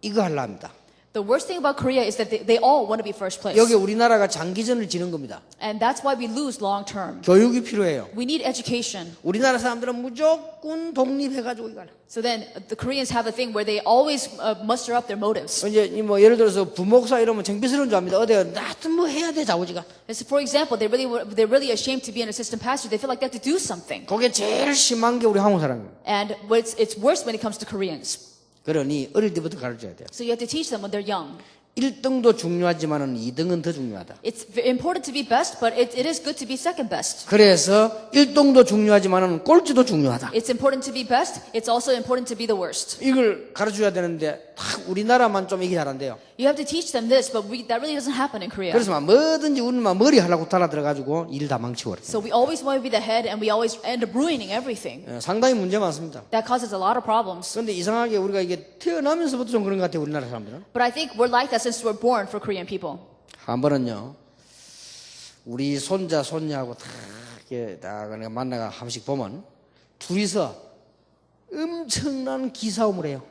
이거 하려 합니다. The worst thing about Korea is that they all want to be first place. 여기 우리나라가 장기전을 지는 겁니다. And that's why we lose long term. 교육이 필요해요. We need education. 우리나라 사람들은 무조건 독립해가지고 이거 하려. So then the Koreans have a thing where they always muster up their motives. 이제 뭐 예를 들어서 부목사 이러면 창피스러운 줄 압니다. 어디가 나도 뭐 해야 돼 자고지가. And so for example, they're really ashamed to be an assistant pastor. They feel like they have to do something. 그게 제일 심한 게 우리 한국 사람이에요. And it's worse when it comes to Koreans. 그러니 어릴 때부터 가르쳐야 돼요. So you have to teach them when they're young. 1등도 중요하지만은 2등은 더 중요하다. It's important to be best, but it is good to be second best. 그래서 1등도 중요하지만은 꼴찌도 중요하다. It's important to be best. It's also important to be the worst. 이걸 가르쳐야 되는데 딱 우리나라만 좀 이게 잘한대요. You have to teach them this, but that really doesn't happen in Korea. 그래서 막 뭐든지 우리는 막 머리 하려고 달아들어가지고 일 다 망치고 그래. So we always want to be the head, and we always end up ruining everything. 상당히 문제 많습니다. That causes a lot of problems. 그런데 이상하게 우리가 이게 태어나면서부터 좀 그런 것 같아요. 우리나라 사람들은. But I think we're like that since we're born for Korean people. 한 번은요. 우리 손자 손녀하고 다 이렇게 다 그냥 만나가 한 번씩 보면 둘이서 엄청난 기싸움을 해요.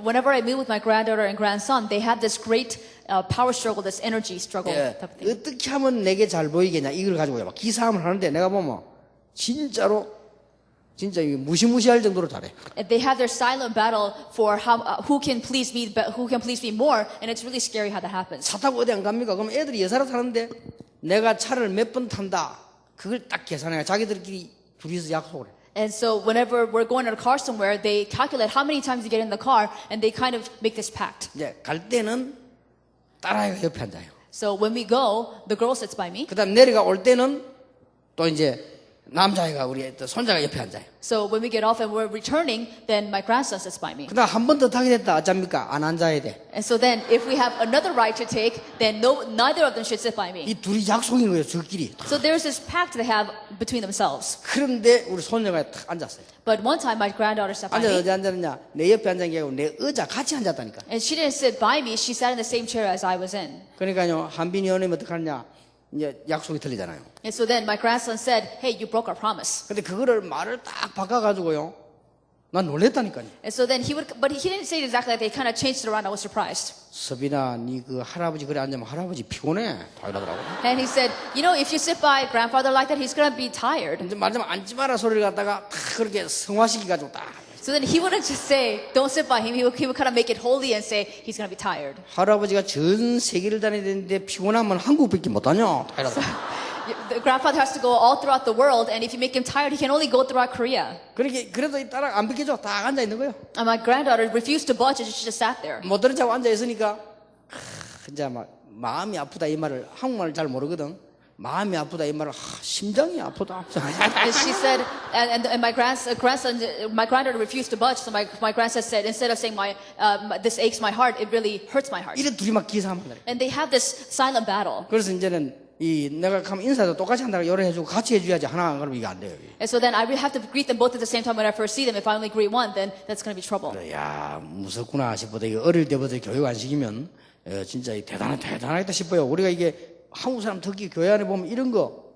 Whenever I meet with my granddaughter and grandson, they have this great power struggle, this energy struggle 예, type of thing. 어떻게 하면 내게 잘 보이겠냐 이걸 가지고 막 기싸움을 하는데 내가 보면 진짜로 진짜 이게 무시무시할 정도로 잘해. And they have their silent battle for who can please me more, and it's really scary how that happens. 차 타고 어디 안 갑니까? 그럼 애들이 여사로 타는데 내가 차를 몇 번 탄다. 그걸 딱 계산해. 자기들끼리 둘이서 약속을 해. And so whenever we're going in a car somewhere, they calculate how many times you get in the car, and they kind of make this pact. 이제 갈 때는 딸아이가 옆에 앉아요. So when we go, the girl sits by me. 그다음 내려가 올 때는 또 이제 남자애가 우리 또 손자가 옆에 앉아요. So when we get off and we're returning, then my grandson sits by me. 그다음 한 번 더 타게 됐다. 어쩝니까? 안 앉아야 돼. And so then if we have another ride to take, then neither of them should sit by me. 이 둘이 약속인 거예요. 저끼리. So there's this pact they have between themselves. 그런데 우리 손녀가 딱 앉았어요. But one time my granddaughter sat by 앉아 me. 어디 앉았느냐? 내 옆에 앉은 게 아니고 내 의자 같이 앉았다니까. And she didn't sit by me, she sat in the same chair as I was in. 그러니까요. 한빈이 언니 어떡하냐? 이제 약속이 틀리잖아요. And so then my grandson said, hey, you broke our promise. 근데 그거를 말을 딱 바꿔가지고요. 난 놀랬다니까요. And so then but he didn't say it exactly like that. He kind of changed it around. I was surprised. 서빈아, 니 그 할아버지 그래 앉으면 할아버지 피곤해. 다 이러더라고. And he said, if you sit by grandfather like that, he's going to be tired. 이제 말하자면 앉지 마라 소리를 갖다가 딱 그렇게 성화시켜가지고 딱. So then he wouldn't just say, don't sit by him. He would kind of make it holy and say, he's going to be tired. 할아버지가 전 세계를 다녀야 되는데 피곤하면 한국밖에 못 다녀. 다 이러더라고. The grandfather has to go all throughout the world, and if you make him tired, he can only go throughout Korea. 그렇게 그래도 이 딸아 안 비켜줘. 딱 앉아 있는 거예요. And my granddaughter refused to budge, and she just sat there. 못 들은 척 앉아 있으니까 이제 막 마음이 아프다 이 말을 한국말을 잘 모르거든. 마음이 아프다 이 말을 심장이 아프다. And she said, and my my granddaughter refused to budge. So my grandson said, instead of saying this aches my heart, it really hurts my heart. 이래 둘이 막 기싸움한다. And they have this silent battle. 그래서 이제는 이 내가 가면 인사도 똑같이 한다고 요래해주고 같이 해줘야지 하나 안 그러면 이게 안 돼요. And so then I will have to greet them both at the same time when I first see them. If I only greet one, then that's going to be trouble. 야 무섭구나 싶어도 이게 어릴 때부터 교육 안 시키면 진짜 대단하겠다 싶어요. 우리가 이게 한국 사람 특히 교회 안에 보면 이런 거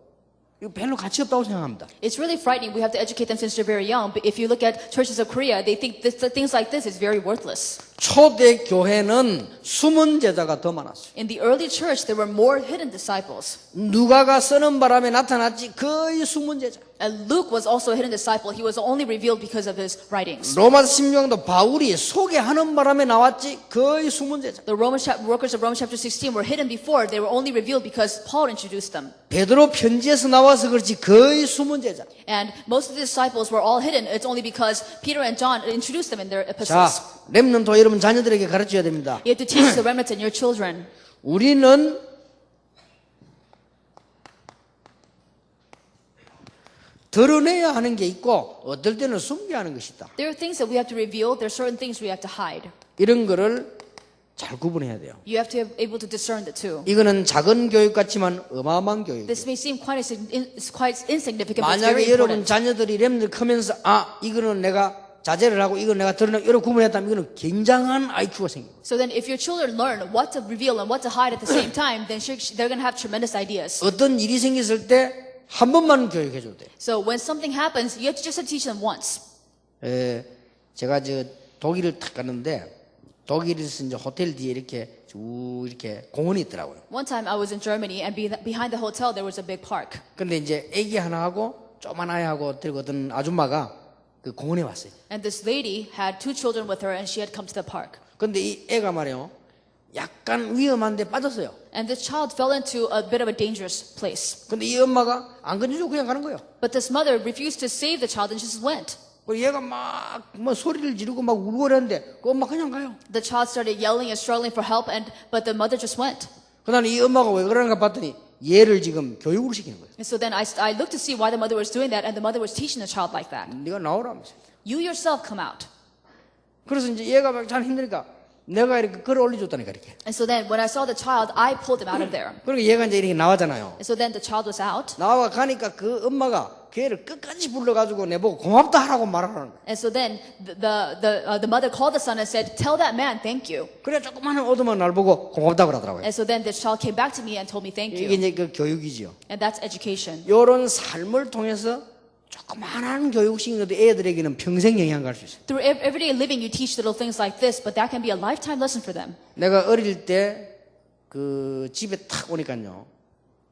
이거 별로 가치 없다고 생각합니다. It's really frightening. We have to educate them since they're very young. But if you look at churches of Korea, they think things like this is very worthless. 초대 교회는 숨은 제자가 더 많았어요. In the early church, there were more hidden disciples. 누가가 쓰는 바람에 나타났지 거의 숨은 제자. And Luke was also a hidden disciple. He was only revealed because of his writings. 로마서 16장도 바울이 소개하는 바람에 나왔지 거의 숨은 제자. The workers of Romans chapter 16 were hidden before. They were only revealed because Paul introduced them. 베드로 편지에서 나와서 그렇지 거의 숨은 제자. And most of the disciples were all hidden. It's only because Peter and John introduced them in their 자, epistles. 렘넌트 여러분 자녀들에게 가르쳐야 됩니다. You have to teach the remnants and your children. 우리는 드러내야 하는 게 있고 어떨 때는 숨겨야 하는 것이 있다. There are things that we have to reveal. There are certain things we have to hide. 이런 거를 잘 잘 구분해야 돼요. You have to be able to discern the two. 이거는 작은 교육 같지만 어마어마한 교육이에요. This may seem quite insignificant, but it's very 만약에 여러분 important. 자녀들이 렘들 크면서 이거는 내가 자제를 하고 이건 내가 드러내고 이런 구분했다면 이거는 굉장한 IQ가 생겨요. So then if your children learn what to reveal and what to hide at the same time, then they're going to have tremendous ideas. 어떤 일이 생겼을 때 한 번만 교육해 줘도 돼요. So when something happens, you have to just teach them once. 제가 독일을 탁 갔는데 독일에서 이제 호텔 뒤에 이렇게 쭉 이렇게 공원이 있더라고요. One time I was in Germany and behind the hotel there was a big park. 근데 이제 애기 하나 하고 조그만 아이하고 들고 어떤 아줌마가 그 공원에 왔어요. And this lady had 2 children with her and she had come to the park. 근데 이 애가 말이요. 약간 위험한데 빠졌어요. And this child fell into a bit of a dangerous place. 근데 이 엄마가 안 건져주고 그냥 가는 거예요. But this mother refused to save the child and just went. 그리고 얘가 막 뭐 소리를 지르고 막 울고 그랬는데 그 엄마 그냥 가요. The child started yelling and struggling for help, but the mother just went. 그다음에 이 엄마가 왜 그러는가 봤더니 얘를 지금 교육을 시키는 거예요. And so then I looked to see why the mother was doing that, and the mother was teaching the child like that. 네가 나오라면서. You yourself come out. 그래서 이제 얘가 막 잘 힘드니까 내가 이렇게 끌어 올려줬다니까 이렇게. And so then when I saw the child, I pulled him out of there. 그리고 얘가 이제 이렇게 나왔잖아요. And so then the child was out. 나와 가니까 그 엄마가 걔를 끝까지 불러가지고 내보고 고맙다 하라고 말하라는 거예요. And so then the mother called the son and said, "Tell that man thank you." 그래 조그마한 오두만 날 보고 고맙다 그러더라고요. And so then the child came back to me and told me thank 이게 you. 이제 그 교육이지요. And that's education. 이런 삶을 통해서 조그마한 교육식인 것도 애들에게는 평생 영향 갈 수 있어요. Through everyday living, you teach little things like this, but that can be a lifetime lesson for them. 내가 어릴 때 그 집에 탁 오니까요.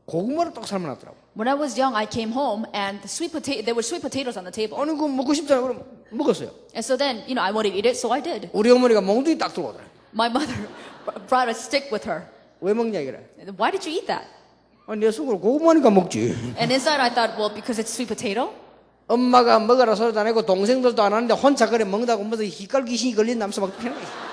고구마를 딱 삶아놨더라고. When I was young, I came home and there were sweet potatoes on the table. 아니 그거 먹고 싶잖아. 그럼 먹었어요. And so then, I wanted to eat it, so I did. 우리 어머니가 몽둥이 딱 들고 오더라. My mother brought a stick with her. 왜 먹냐 이래. Why did you eat that? 아니 내 속으로 고구마니까 먹지. And inside I thought, well, because it's sweet potato. 엄마가 먹으라 소리도 안 하고 동생들도 안 하는데 혼자 그래 먹는다고 무슨 희깔 귀신이 걸린 남서 막 피는 거야.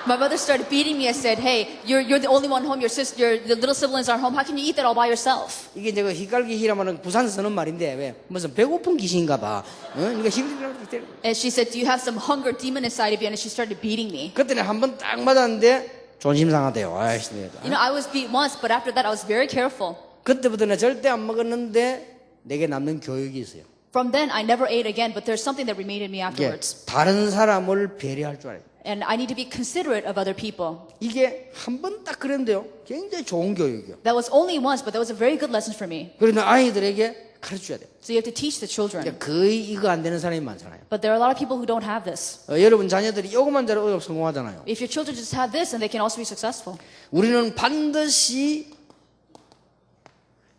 My mother started beating me and said, "Hey, you're the only one home. The little siblings aren't home. How can you eat that all by yourself?" 이게 이제 그 희깔 귀신이라면은 부산에서 쓰는 말인데 왜 무슨 배고픈 귀신인가 봐. 이거 힘들다고. And she said, "Do you have some hunger demon inside of you?" And she started beating me. 그때는 한 번 딱 맞았는데 존심 상하대요. 아이씨. I was beat once, but after that I was very careful. 그때부터는 절대 안 먹었는데 내게 남는 교육이 있어요. From then I never ate again, but there's something that remained in me 이게 afterwards. 다른 사람을 배려할 줄 알아요. And I need to be considerate of other people. 이게 한 번 딱 그랬는데요. 굉장히 좋은 교육이요. That was only once, but that was a very good lesson for me. 그러나 아이들에게 가르쳐줘야 돼요. So you have to teach the children. 거의 이거 안 되는 사람이 많잖아요. But there are a lot of people who don't have this. 여러분 자녀들이 이것만 잘하고 성공하잖아요. If your children just have this, then they can also be successful. 우리는 반드시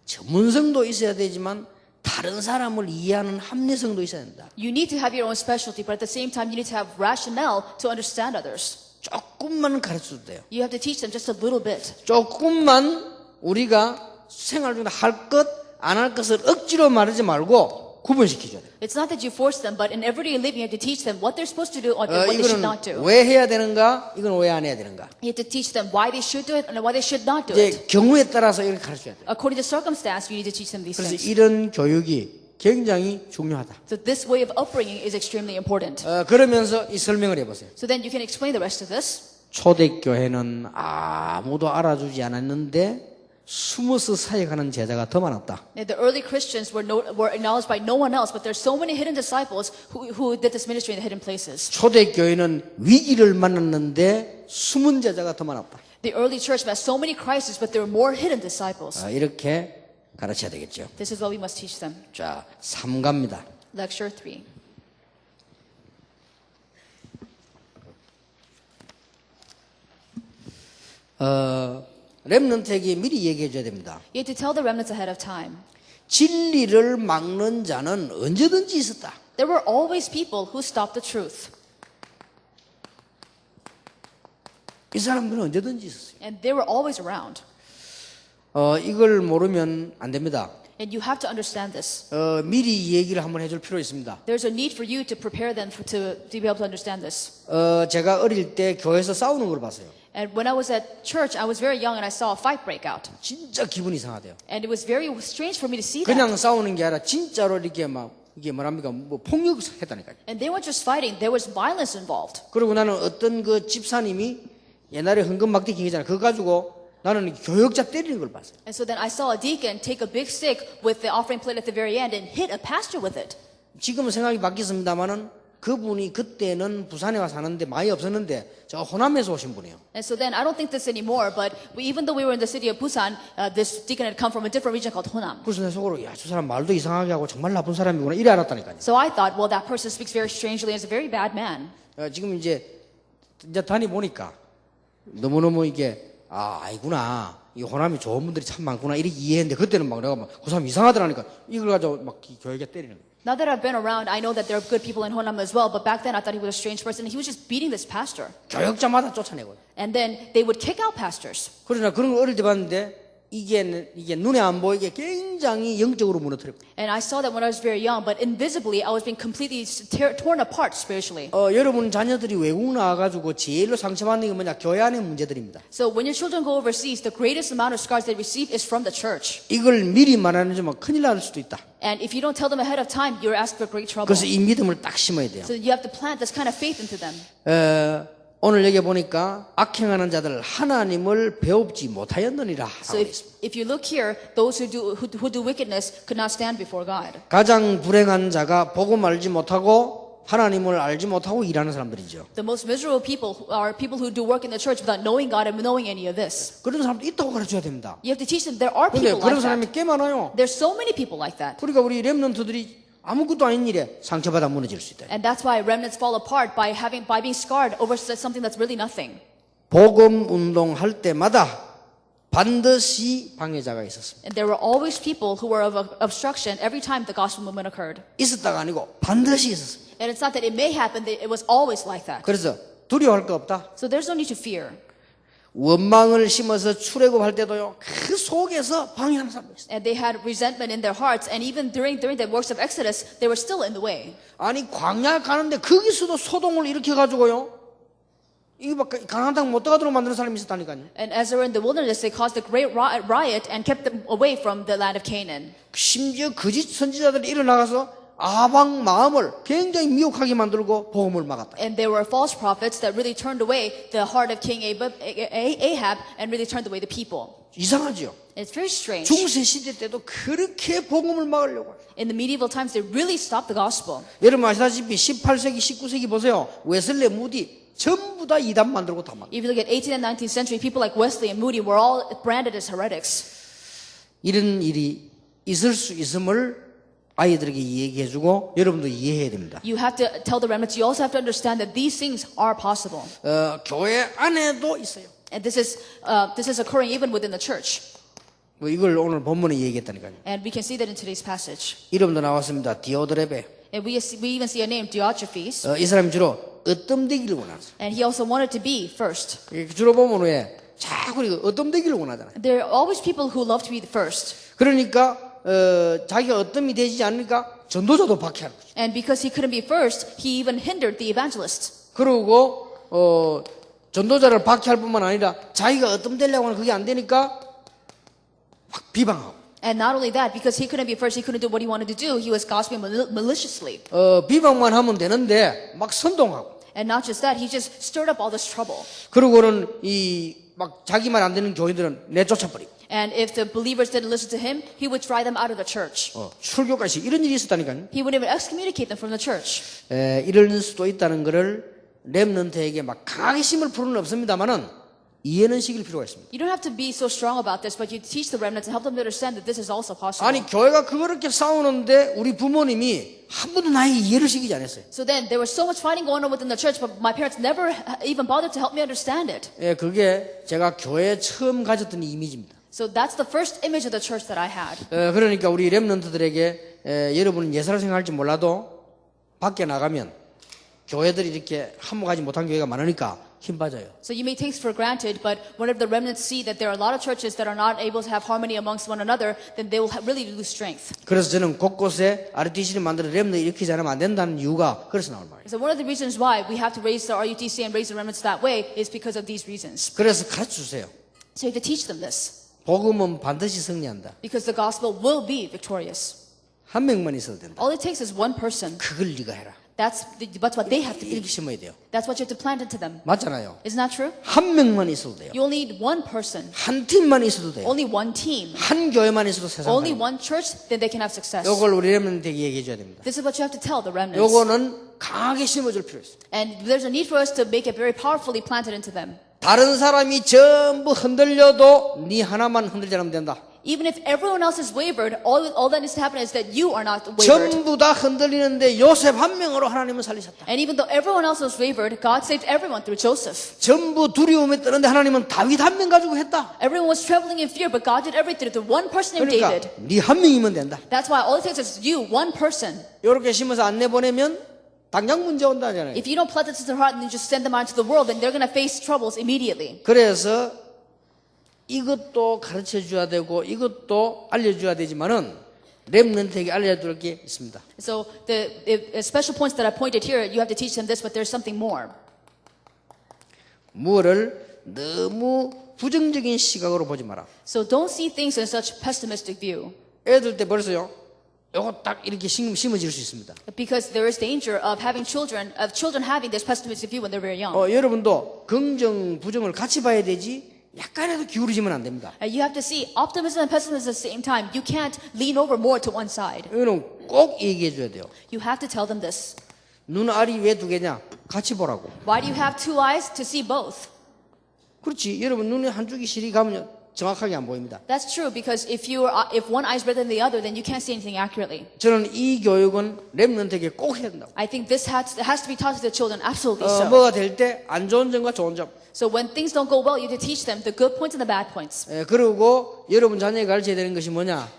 전문성도 있어야 되지만 다른 사람을 이해하는 합리성도 있어야 된다. You need to have your own specialty, but at the same time, you need to have rationale to understand others. 조금만 가르쳐도 돼요. You have to teach them just a little bit. 조금만 우리가 생활 중에 할 것, 안 할 것을 억지로 말하지 말고 구분시켜줘야 돼요. It's not that you force them, but in everyday living, you have to teach them what they're supposed to do and what they should not 이거는 do. 왜 해야 되는가, 이건 왜 안 해야 되는가. You have to teach them why they should do it and why they should not do 이제 it. 경우에 따라서 이렇게 가르쳐야 돼요. According to circumstance, you need to teach them these 그래서 things. 이런 교육이 굉장히 중요하다. So this way of upbringing is extremely important. 그러면서 이 설명을 해보세요. So then you can explain the rest of this. 초대교회는 아무도 알아주지 않았는데 숨어서 사역하는 제자가 더 많았다. The early Christians were acknowledged by no one else, but there's so many hidden disciples who did this ministry in the hidden places. 초대교회는 위기를 만났는데 숨은 제자가 더 많았다. The early church met so many crises, but there were more hidden disciples. 이렇게 가르쳐야 되겠죠. This is what we must teach them. 자, 3가입니다. Lecture 3. 렘넌트에게 미리 얘기해 줘야 됩니다. You have to tell the remnants ahead of time. 진리를 막는 자는 언제든지 있었다. There were always people who stopped the truth. 이 사람들은 언제든지 있었어요. And they were always around. 이걸 모르면 안 됩니다. And you have to understand this. 미리 얘기를 한번 해줄 필요 있습니다. There's a need for you to prepare them to be able to understand this. 제가 어릴 때 교회에서 싸우는 걸 봤어요. And when I was at church, I was very young and I saw a fight break out. 진짜 기분이 이상하대요. And it was very strange for me to see that. 그냥 싸우는 게 아니라 진짜로 이렇게 막 이게 뭐랍니까? 뭐 폭력했다니까요. And they weren't just fighting, there was violence involved. 그리고 나는 어떤 그 집사님이 옛날에 헌금 막대기 기계잖아. 그거 가지고 나는 교역자 때리는 걸 봤어요. And so then I saw a deacon take a big stick with the offering plate at the very end and hit a pastor with it. 지금은 생각이 바뀌었습니다만은 그분이 그때는 부산에 와 사는데 많이 없었는데 저 호남에서 오신 분이에요. And so then I don't think this anymore, but even though we were in the city of Busan, this deacon had come from a different region called Honam. 그래서 내 속으로 야, 저 사람 말도 이상하게 하고 정말 나쁜 사람이구나 이래 알았다니까요. So I thought, well, that person speaks very strangely and is a very bad man. 지금 이제 다니보니까 너무너무 이게 아이구나. 이 호남이 좋은 분들이 참 많구나 이렇게 이해했는데 그때는 막 내가 막 그 사람 이상하더라니까 이걸 가지고 막 교회에 때리는 거예요. Now that I've been around, I know that there are good people in Honam as well, but back then I thought he was a strange person and he was just beating this pastor. 교역자마다 쫓아내고요. And then they would kick out pastors. 그러나 그런 걸 어릴 때 봤는데 이게 눈에 안 보이게 굉장히 영적으로 무너뜨렸고. And I saw that when I was very young, but invisibly I was being completely torn apart spiritually. 여러분 자녀들이 외국 나와가지고 제일로 상처받는 게 뭐냐? 교회 안의 문제들입니다. So when your children go overseas, the greatest amount of scars they receive is from the church. 이걸 미리 말하는 좀 큰일 날 수도 있다. And if you don't tell them ahead of time, you're asked for great trouble. 그래서 이 믿음을 딱 심어야 돼요. So you have to plant this kind of faith into them. 오늘 여기 보니까 악행하는 자들 하나님을 배웁지 못하였느니라 So 하고 있습니다. if you look here, those who do wickedness could not stand before God. 가장 불행한 자가 복음 알지 못하고 하나님을 알지 못하고 일하는 사람들이죠. The most miserable people are people who do work in the church without knowing God and knowing any of this. 그런 사람도 있다고 가르쳐야 됩니다. You have to teach them there are 근데 people 그런 like that. 사람이 꽤 많아요. There's so many people like that. 그러니까 우리 렘넌트들이 아무것도 아닌 일에 상처받아 무너질 수 있다. And that's why remnants fall apart by being scarred over something that's really nothing. 복음 운동할 때마다 반드시 방해자가 있었습니다. And there were always people who were of obstruction every time the gospel movement occurred. 있었다가 아니고 반드시 있었습니다. And it's not that it may happen, it was always like that. 그래서 두려워할 거 없다. So there's no need to fear. 원망을 심어서 출애굽할 때도요. 그 속에서 방해하는 사람이 있어요. And they had resentment in their hearts, and even during the works of Exodus, they were still in the way. 아니 광야 가는데 거기서도 소동을 일으켜 가지고요. 이거 막 가나안 땅 못 들어가도록 만드는 사람이 있었다니까요. And as they were in the wilderness, they caused a great riot and kept them away from the land of Canaan. 심지어 거짓 선지자들이 일어나가서 아방 마음을 굉장히 미혹하게 만들고 복음을 막았다. And there were false prophets that really turned away the heart of King Ahab and really turned away the people. 이상하죠. It's very strange. 중세 시대 때도 그렇게 복음을 막으려고. In the medieval times, they really stopped the gospel. 여러분 아시다시피 18세기, 19세기 보세요. 웨슬레, 무디 전부 다 이단 만들고 다 막. If you look at 18th and 19th century, people like Wesley and Moody were all branded as heretics. 이런 일이 있을 수 있음을 아이들에게 얘기해주고 여러분도 이해해야 됩니다. You have to tell the remnants. You also have to understand that these things are possible. 교회 안에도 있어요. And this is occurring even within the church. 뭐 이걸 오늘 본문에 얘기했다니까요. And we can see that in today's passage. 이름도 나왔습니다. 디오드레베. And we even see a name, Diotrephes. 이 사람이 주로 어떤 되기를 원하죠. And he also wanted to be first. 주로 보면 왜 자꾸 어떤 되기를 원하잖아요. There are always people who love to be the first. 그러니까 자기가 어떤이 되지 않으니까 전도자도 박해하는 거죠. And because he couldn't be first, he even hindered the evangelists. 그리고 전도자를 박해할 뿐만 아니라 자기가 어떤 되려고 하는 그게 안 되니까 확 비방하고. And not only that, because he couldn't be first, he couldn't do what he wanted to do, he was gossiping maliciously. 비방만 하면 되는데 막 선동하고. And not just that, he just stirred up all this trouble. 그리고는 막 자기 말 안 되는 교인들은 내쫓아 버리고. And if the believers didn't listen to him, he would drive them out of the church. 출교까지 이런 일이 있었다니까요. He would even excommunicate them from the church. 이럴 수도 있다는 것을 렘넌트에게 막 강하게 심을 필요는 없습니다만은 이해는 시킬 필요가 있습니다. You don't have to be so strong about this, but you teach the remnants and help them to understand that this is also possible. 아니 교회가 그렇게 싸우는데 우리 부모님이 한 번도 나에게 이해를 시키지 않았어요. So then there was so much fighting going on within the church, but my parents never even bothered to help me understand it. 그게 제가 교회에 처음 가졌던 이미지입니다. So that's the first image of the church that I had. 그러니까 우리 렘넌트들에게 여러분은 예사를 생각할지 몰라도 밖에 나가면 교회들이 이렇게 한몫하지 못한 교회가 많으니까 힘 빠져요. So you may take this for granted, but whenever the remnants see that there are a lot of churches that are not able to have harmony amongst one another, then they will really lose strength. 그래서 저는 곳곳에 RUTC를 만들어 렘넌트 일으키지 않으면 안 된다는 이유가 그래서 나올 말이에요. So one of the reasons why we have to raise the RUTC and raise the remnants that way is because of these reasons. 그래서 가르쳐 주세요. So you have to teach them this. 복음은 반드시 승리한다. Because the gospel will be victorious. 한 명만 있어도 된다. All it takes is one person. 그걸 네가 해라. That's what they have to be. 이렇게 심어야 돼요. That's what you have to plant into them. 맞잖아요. Isn't that true? 한 명만 있어도 돼요. You only need one person, 한 팀만 있어도 돼요. only one team, 한 교회만 있어도 세상 only 가요. one church, then they can have success. 요걸 우리 렘넌트에게 얘기해 줘야 됩니다. This is what you have to tell the remnants. 요거는 강하게 심어줄 필요 있어요. And there's a need for us to make it very powerfully planted into them. 다른 사람이 전부 흔들려도 네 하나만 흔들지 않으면 된다. Even if everyone else is wavered, all that needs to happen is that you are not wavered. 전부 다 흔들리는데 요셉 한 명으로 하나님은 살리셨다. And even though everyone else was wavered, God saved everyone through Joseph. 전부 두려움에 떠는데 하나님은 다윗 한 명 가지고 했다. Everyone was trembling in fear, but God did everything through one person named 그러니까 David. 네 한 명이면 된다. That's why all it takes is you, one person. 이렇게 심어서 안 내보내면 당장 문제 온다잖아요. If you don't plant it to their heart and then just send them out into the world, then they're going to face troubles immediately. 그래서 이것도 가르쳐 줘야 되고 이것도 알려줘야 되지만은 렘넌트에게 알려줄 게 있습니다. So the special points that I pointed here, you have to teach them this, but there's something more. 무엇을 너무 부정적인 시각으로 보지 마라. So don't see things in such pessimistic view. 애들 때 벌써요. 요거 딱 이렇게 심어질 수 있습니다. Because there is danger of children having this pessimistic view when they're very young. 여러분도 긍정, 부정을 같이 봐야 되지 약간이라도 기울이지면 안 됩니다. You have to see optimism and pessimism at the same time. You can't lean over more to one side. 이거는 꼭 얘기해 줘야 돼요. You have to tell them this. 눈알이 왜 두 개냐? 같이 보라고. Why do you have two eyes? To see both. 그렇지. 여러분 눈에 한쪽이 실이 가면 정확하게 안 보입니다. That's true because if one eye is better than the other, then you can't see anything accurately. 저는 이 교육은 렘넌트에게 꼭 해야 된다고. I think this has to be taught to the children. Absolutely so. 뭐가 될 때 안 좋은 점과 좋은 점. So when things don't go well, you have to teach them the good points and the bad points. 그리고 여러분 자녀에게 가르쳐야 되는 것이 뭐냐?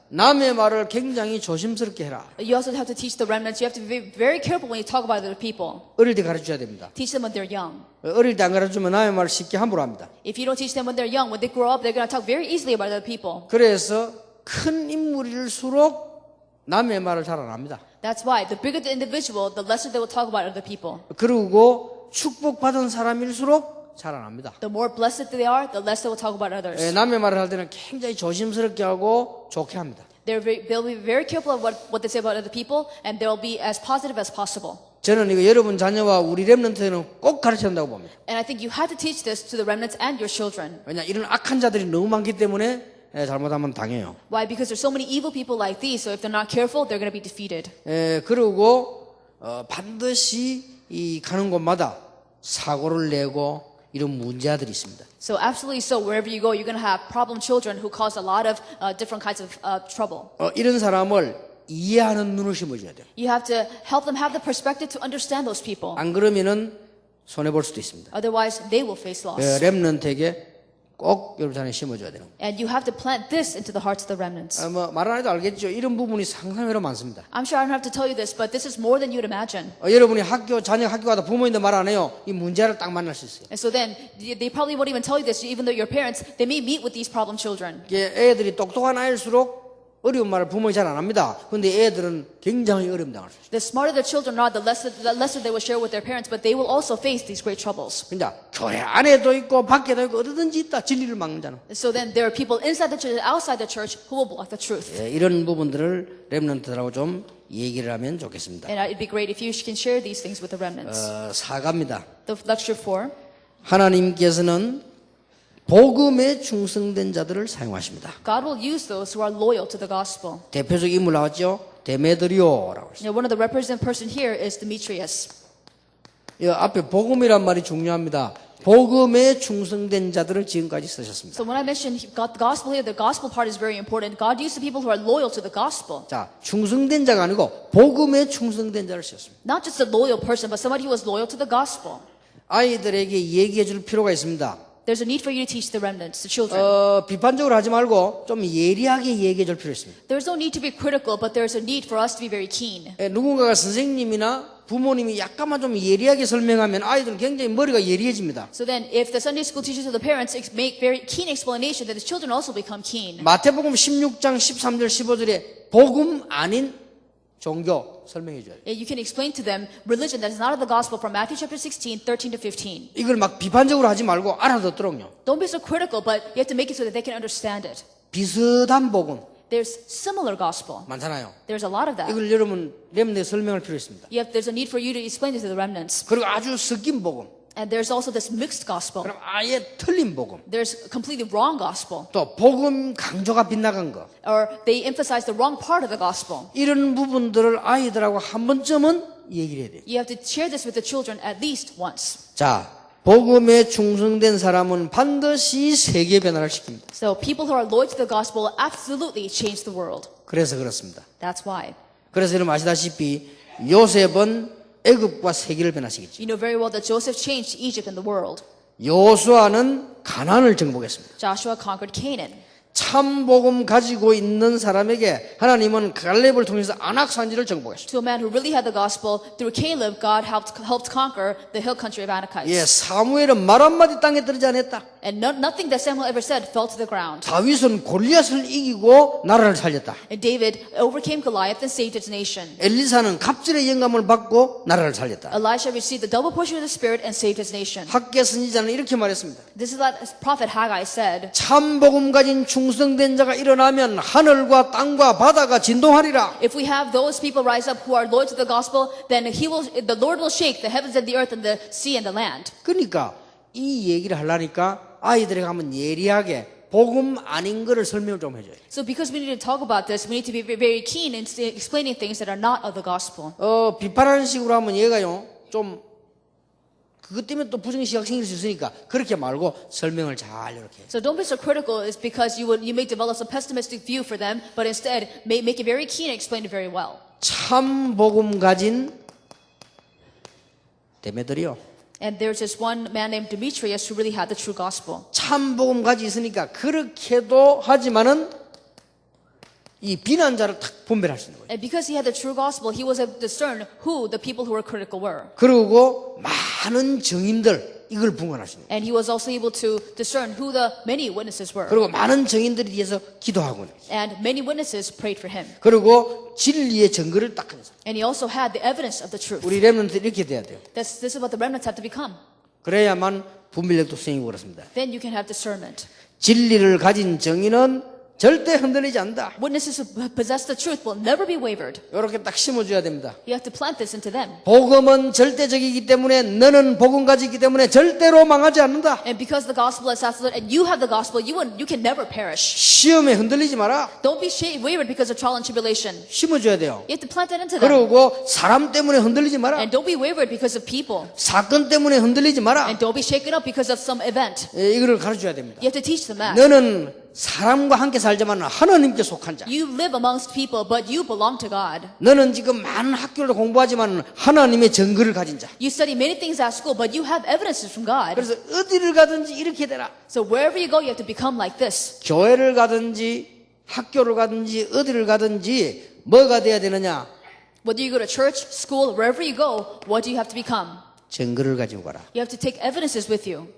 남의 말을 굉장히 조심스럽게 해라. You also have to teach the remnants. You have to be very careful when you talk about other people. 어릴 때 가르쳐야 됩니다. Teach them when they're young. 어릴 때 안 가르치면 남의 말을 쉽게 함부로 합니다. If you don't teach them when they're young, when they grow up, they're going to talk very easily about other people. 그래서 큰 인물일수록 남의 말을 잘 안 합니다. That's why the bigger the individual, the lesser they will talk about other people. 그리고 축복받은 사람일수록 잘 안 합니다. The more blessed they are, the less they will talk about others. 남의 말을 할 때는 굉장히 조심스럽게 하고 좋게 합니다. They'll be very careful of what they say about other people, and they'll be as positive as possible. 저는 이거 여러분 자녀와 우리 렘넌트는 꼭 가르쳐야 한다고 봅니다. And I think you have to teach this to the remnants and your children. 왜냐 이런 악한 자들이 너무 많기 때문에 잘못하면 당해요. Why? Because there's so many evil people like these, so if they're not careful, they're going to be defeated. 그리고 반드시 이 가는 곳마다 사고를 내고 이런 문제아들이 있습니다. So absolutely so, wherever you go, you're going to have problem children who cause a lot of different kinds of trouble. 이런 사람을 이해하는 눈을 심어줘야 돼요. You have to help them have the perspective to understand those people. 안 그러면은 손해 볼 수도 있습니다. Otherwise, they will face loss. 렘넌트에게 꼭 여러분 자녀에 심어줘야 되는. And you have to plant this into the hearts of the remnants. 말 안 해도 알겠죠. 이런 부분이 상상외로 많습니다. I'm sure I don't have to tell you this, but this is more than you'd imagine. 여러분이 자녀 학교 가다 부모님들 말 안 해요. 이 문제를 딱 만날 수 있어요. And so then, they probably won't even tell you this, even though your parents, they may meet with these problem children. 애들이 똑똑한 아이일수록 어려운 말을 부모님이 잘 안 합니다. 그런데 애들은 굉장히 어려움 당할 수 있어요. The smarter the children are, the lesser they will share with their parents, but they will also face these great troubles. 그러니까 교회 안에도 있고 밖에도 있고 어디든지 있다. 진리를 막는 자는. So then there are people inside the church and outside the church who will block the truth. 이런 부분들을 렘넌트들하고 좀 얘기를 하면 좋겠습니다. And it'd be great if you can share these things with the remnants. 사과입니다. The lecture 4. 하나님께서는 복음에 충성된 자들을 사용하십니다. God will use those who are loyal to the gospel. 대표적 인물 나왔죠? 데메드리오라고 했어요. One of the representative person here is Demetrius. 이 앞에 복음이란 말이 중요합니다. 복음에 충성된 자들을 지금까지 쓰셨습니다. So when I mentioned the gospel here, the gospel part is very important. God used the people who are loyal to the gospel. 자, 충성된 자가 아니고 복음에 충성된 자를 쓰셨습니다. Not just a loyal person, but somebody who was loyal to the gospel. 아이들에게 얘기해 줄 필요가 있습니다. There's a need for you to teach the remnants, the children. 비판적으로 하지 말고 좀 예리하게 얘기해 줄 필요 있습니다. There's no need to be critical, but there's a need for us to be very keen. 누군가가 선생님이나 부모님이 약간만 좀 예리하게 설명하면 아이들은 굉장히 머리가 예리해집니다. So then, if the Sunday school teachers or the parents make very keen explanation, then the children also become keen. 마태복음 16장 13절 15절에 복음 아닌 종교 설명해 줘야 돼요. You can explain to them religion that is not of the gospel from Matthew chapter 16, 13 to 15. 이걸 막 비판적으로 하지 말고 알아듣도록요. Don't be so critical, but you have to make it so that they can understand it. 비슷한 복음, There's similar gospel. 많잖아요. There's a lot of that. 이걸 여러분 렘넌트에 설명할 필요 있습니다. There's a need for you to explain it to the remnants. 그리고 아주 섞인 복음, And there's also this mixed gospel. 그럼 아예 틀린 복음, There's completely wrong gospel. 또 복음 강조가 빗나간 거, Or they emphasize the wrong part of the gospel. 이런 부분들을 아이들하고 한 번쯤은 얘기를 해야 돼요. You have to share this with the children at least once. 자, 복음에 충성된 사람은 반드시 세계 변화를 시킵니다. So people who are loyal to the gospel will absolutely change the world. 그래서 그렇습니다. That's why. 그래서 여러분 아시다시피 요셉은 애굽과 세계를 변화시켰죠. You know very well that Joseph changed Egypt and the world. 여호수아는 가나안을 정복했습니다. Joshua conquered Canaan. 참 복음 가지고 있는 사람에게 하나님은 갈렙을 통해서 안악산지를 정복했습니다. To a man who really had the gospel, through Caleb, God helped conquer the hill country of Anakites. 예, 사무엘은 말 한마디 땅에 떨어지지 않았다. And nothing that Samuel ever said fell to the ground. 다윗은 골리앗을 이기고 나라를 살렸다. And David overcame Goliath and saved his nation. 엘리사는 갑질의 영감을 받고 나라를 살렸다. Elisha received the double portion of the Spirit and saved his nation. 학개 선지자는 이렇게 말했습니다. This is what prophet Haggai said. 참 복음 가진 충성된 자가 일어나면 하늘과 땅과 바다가 진동하리라. If we have those people rise up who are loyal to the gospel, then the Lord will shake the heavens and the earth and the sea and the land. 그러니까 이 얘기를 하려니까 아이들에게 한번 예리하게 복음 아닌 거를 설명을 좀 해줘요. So because we need to talk about this, we need to be very keen in explaining things that are not of the gospel. 비판하는 식으로 하면 얘가요 좀 그것 때문에 또 부정시각 생길 수 있으니까 그렇게 말고 설명을 잘 이렇게. So don't be so critical. It's because you may develop a pessimistic view for them, but instead make it very keen and explain it very well. 참 복음 가진 데메드리요. And there's this one man named Demetrius who really had the true gospel. 참 복음 가지 있으니까 그렇게도 하지만은 이 비난자를 딱 분별할 수 있는 거예요. And because he had the true gospel, he was able to discern who the people who were critical were. 그리고 많은 증인들 이걸 분간할 수 있는 거예요. And he was also able to discern who the many witnesses were. 그리고 많은 증인들에 대해서 기도하고 And many witnesses prayed for him. 그리고 진리의 증거를 딱 하면서 And he also had the evidence of the truth. 우리 렘넌트 이렇게 돼야 돼요. This is what the remnants have to become. 그래야만 분별력도 생기고 그렇습니다. Then you can have discernment. 진리를 가진 정의는 절대 흔들리지 않는다. Witnesses who possess the truth will never be wavered. 이렇게 딱 심어줘야 됩니다. You have to plant this into them. 복음은 절대적이기 때문에 너는 복음 가지기 때문에 절대로 망하지 않는다. And because the gospel is absolute and you have the gospel, you can never perish. 시험에 흔들리지 마라. Don't be wavered because of trial and tribulation. 심어줘야 돼요. You have to plant that into them. 그리고 사람 때문에 흔들리지 마라. And don't be wavered because of people. 사건 때문에 흔들리지 마라. And don't be shaken up because of some event. 이거를 가르쳐줘야 됩니다. You have to teach them that. 너는 사람과 함께 살지만 하나님께 속한 자. You live amongst people, but you belong to God. 너는 지금 많은 학교를 공부하지만 하나님의 증거를 가진 자. You study many things at school, but you have evidences from God. 그래서 어디를 가든지 이렇게 되라. So wherever you go, you have to become like this. 교회를 가든지 학교를 가든지 어디를 가든지 뭐가 돼야 되느냐? Whether you go to church, school, wherever you go, what do you have to become? 증거를 가지고 가라. You have to take evidences with you.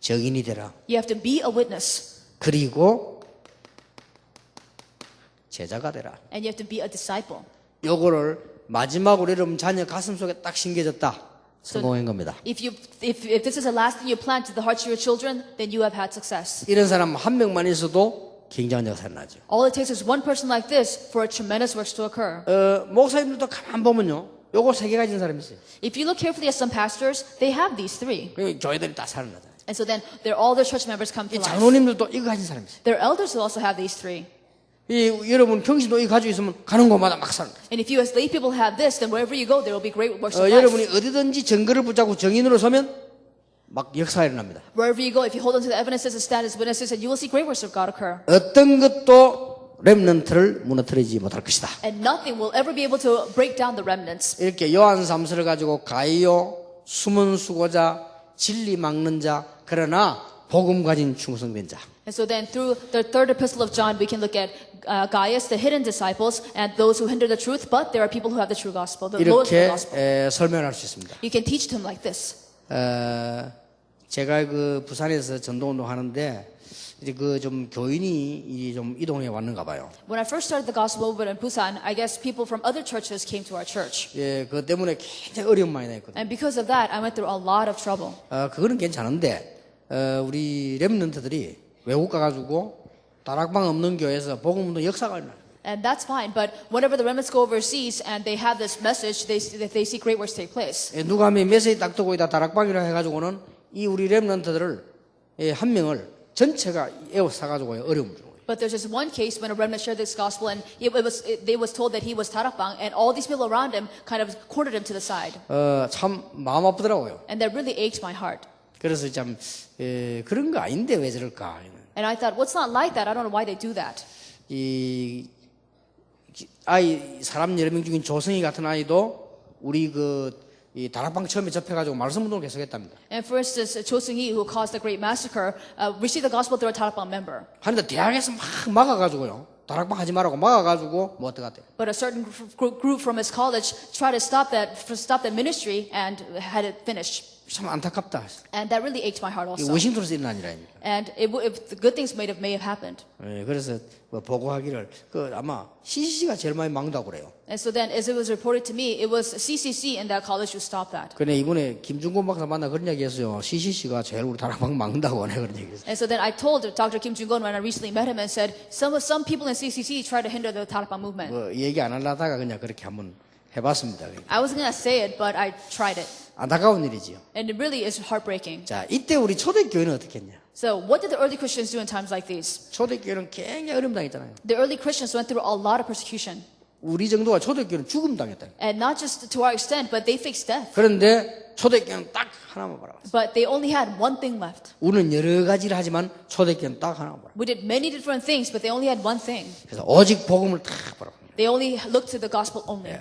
증인이 되라. You have to be a witness. 그리고 제자가 되라. And you have to be a disciple. 요거를 마지막으로 여러분 자녀 가슴 속에 딱 심겨졌다. 성공한 겁니다. If this is the last thing you plant to the hearts of your children, then you have had success. 이런 사람 한 명만 있어도 굉장한 역사가 나죠. All it takes is one person like this for a tremendous works to occur. 목사님들도 가만 보면요. 요거 세 개 가진 사람이 있어요. If you look carefully at some pastors, they have these three. 그리고 교회들이 다 살아나잖아요. And so then all their church members come to 이 life. 장로님들도 이거 가진 사람이 있어요. Their elders will also have these three. 여러분 평신도 이거 가지고 있으면 가는 곳마다 막 살아. And if you as lay people have this, then wherever you go, there will be great works of 여러분이 life. 어디든지 증거를 붙잡고 정인으로 서면 막 역사가 일어납니다. Wherever you go, if you hold on to the evidences and stand as witnesses, and you will see great works of God occur. 어떤 것도 렘넌트를 무너뜨리지 못할 것이다. And nothing will ever be able to break down the remnants. 이렇게 요한 3서를 가지고 가이오, 숨은 수고자, 진리 막는 자, 그러나 복음 가진 충성된 자. And so then through the third epistle of John, we can look at Gaius, the hidden disciples, and those who hinder the truth, but there are people who have the true gospel, the Lord of the 이렇게 gospel. 설명할 수 있습니다. You can teach them like this. 제가 그 부산에서 전도운동 하는데 이제 그 좀 교인이 좀 이동해 왔는가 봐요. When I first started the gospel movement in Busan, I guess people from other churches came to our church. 예, 그것 때문에 굉장히 어려움 많이 나했거든요. And because of that, I went through a lot of trouble. 그거는 괜찮은데 우리 렘넌트들이 외국 가가지고 다락방 없는 교회에서 복음운동 역사가 일어나요. And that's fine. But whenever the remnants go overseas and they have this message, they see great works take place. 누가 하면 메시지 딱 듣고 있다 다락방이라 해가지고는 이 우리 렘넌트들을 한 명을 전체가 에워싸가지고 어려움을 주는 거예요. But there's just one case when a remnant shared this gospel, and they was told that he was tarakbang, and all these people around him kind of cornered him to the side. 참 마음 아프더라고요. And that really ached my heart. 그래서 참 그런 거 아닌데 왜 저럴까? And I thought, what's not like that? I don't know why they do that. 이 아이 사람 여러 명 중인 조성이 같은 아이도 우리 이 다락방 처음에 접해가지고 말씀 운동을 계속했답니다. And for instance, Cho Seung-hee, who caused the great massacre, received the gospel through a tarakbang member. 하는데 대학에서 막 막아가지고요. 다락방 하지 말라고 막아가지고 뭐 어떡하대? But a certain group from his college tried to stop that ministry and had it finished. 참 안타깝다. And that really ached my heart 이 also. 워싱턴에서 일어난 일 아닙니까? And if the good things may have happened. 그래서 뭐 보고하기를 아마 CCC가 제일 많이 막는다고 그래요. And so then, as it was reported to me, it was CCC in that college who stopped that. 근데 이번에 김중곤 박사 만나 그런 얘기 했어요. CCC가 제일 우리 다락방 막는다고 하네 그런 얘기 했어요. And so then I told Dr. Kim Jung-gon when I recently met him and said, some people in CCC try to hinder the tarakbang movement. 뭐 얘기 안 하려다가 그냥 그렇게 한번 해봤습니다. I wasn't going to say it, but I tried it. 안타까운 일이지요. And it really is heartbreaking. 자, 이때 우리 초대교회는 어떻게 했냐? So what did the early Christians do in times like these? 초대교회는 굉장히 어려움 당했잖아요. The early Christians went through a lot of persecution. 우리 정도가 초대교회는 죽음 당했다. And not just to our extent, but they faced death. 그런데 초대교회는 딱 하나만 바라봤어요. But they only had one thing left. 우리는 여러 가지를 하지만 초대교회는 딱 하나만 바라봤어요. We did many different things, but they only had one thing. 그래서 오직 복음을 딱 바라봅니다. They only looked to the gospel only.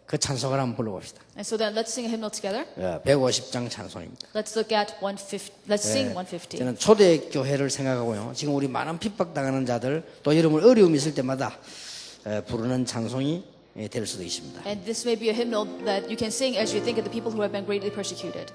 그 찬송을 한번 불러봅시다. And so then let's sing a hymnal together. 150장 찬송입니다. Let's look at 150. Let's sing 150. 저는 초대교회를 생각하고요. 지금 우리 많은 핍박당하는 자들 또 여러분 어려움이 있을 때마다 부르는 찬송이 될 수도 있습니다. And this may be a hymnal that you can sing as you think of the people who have been greatly persecuted.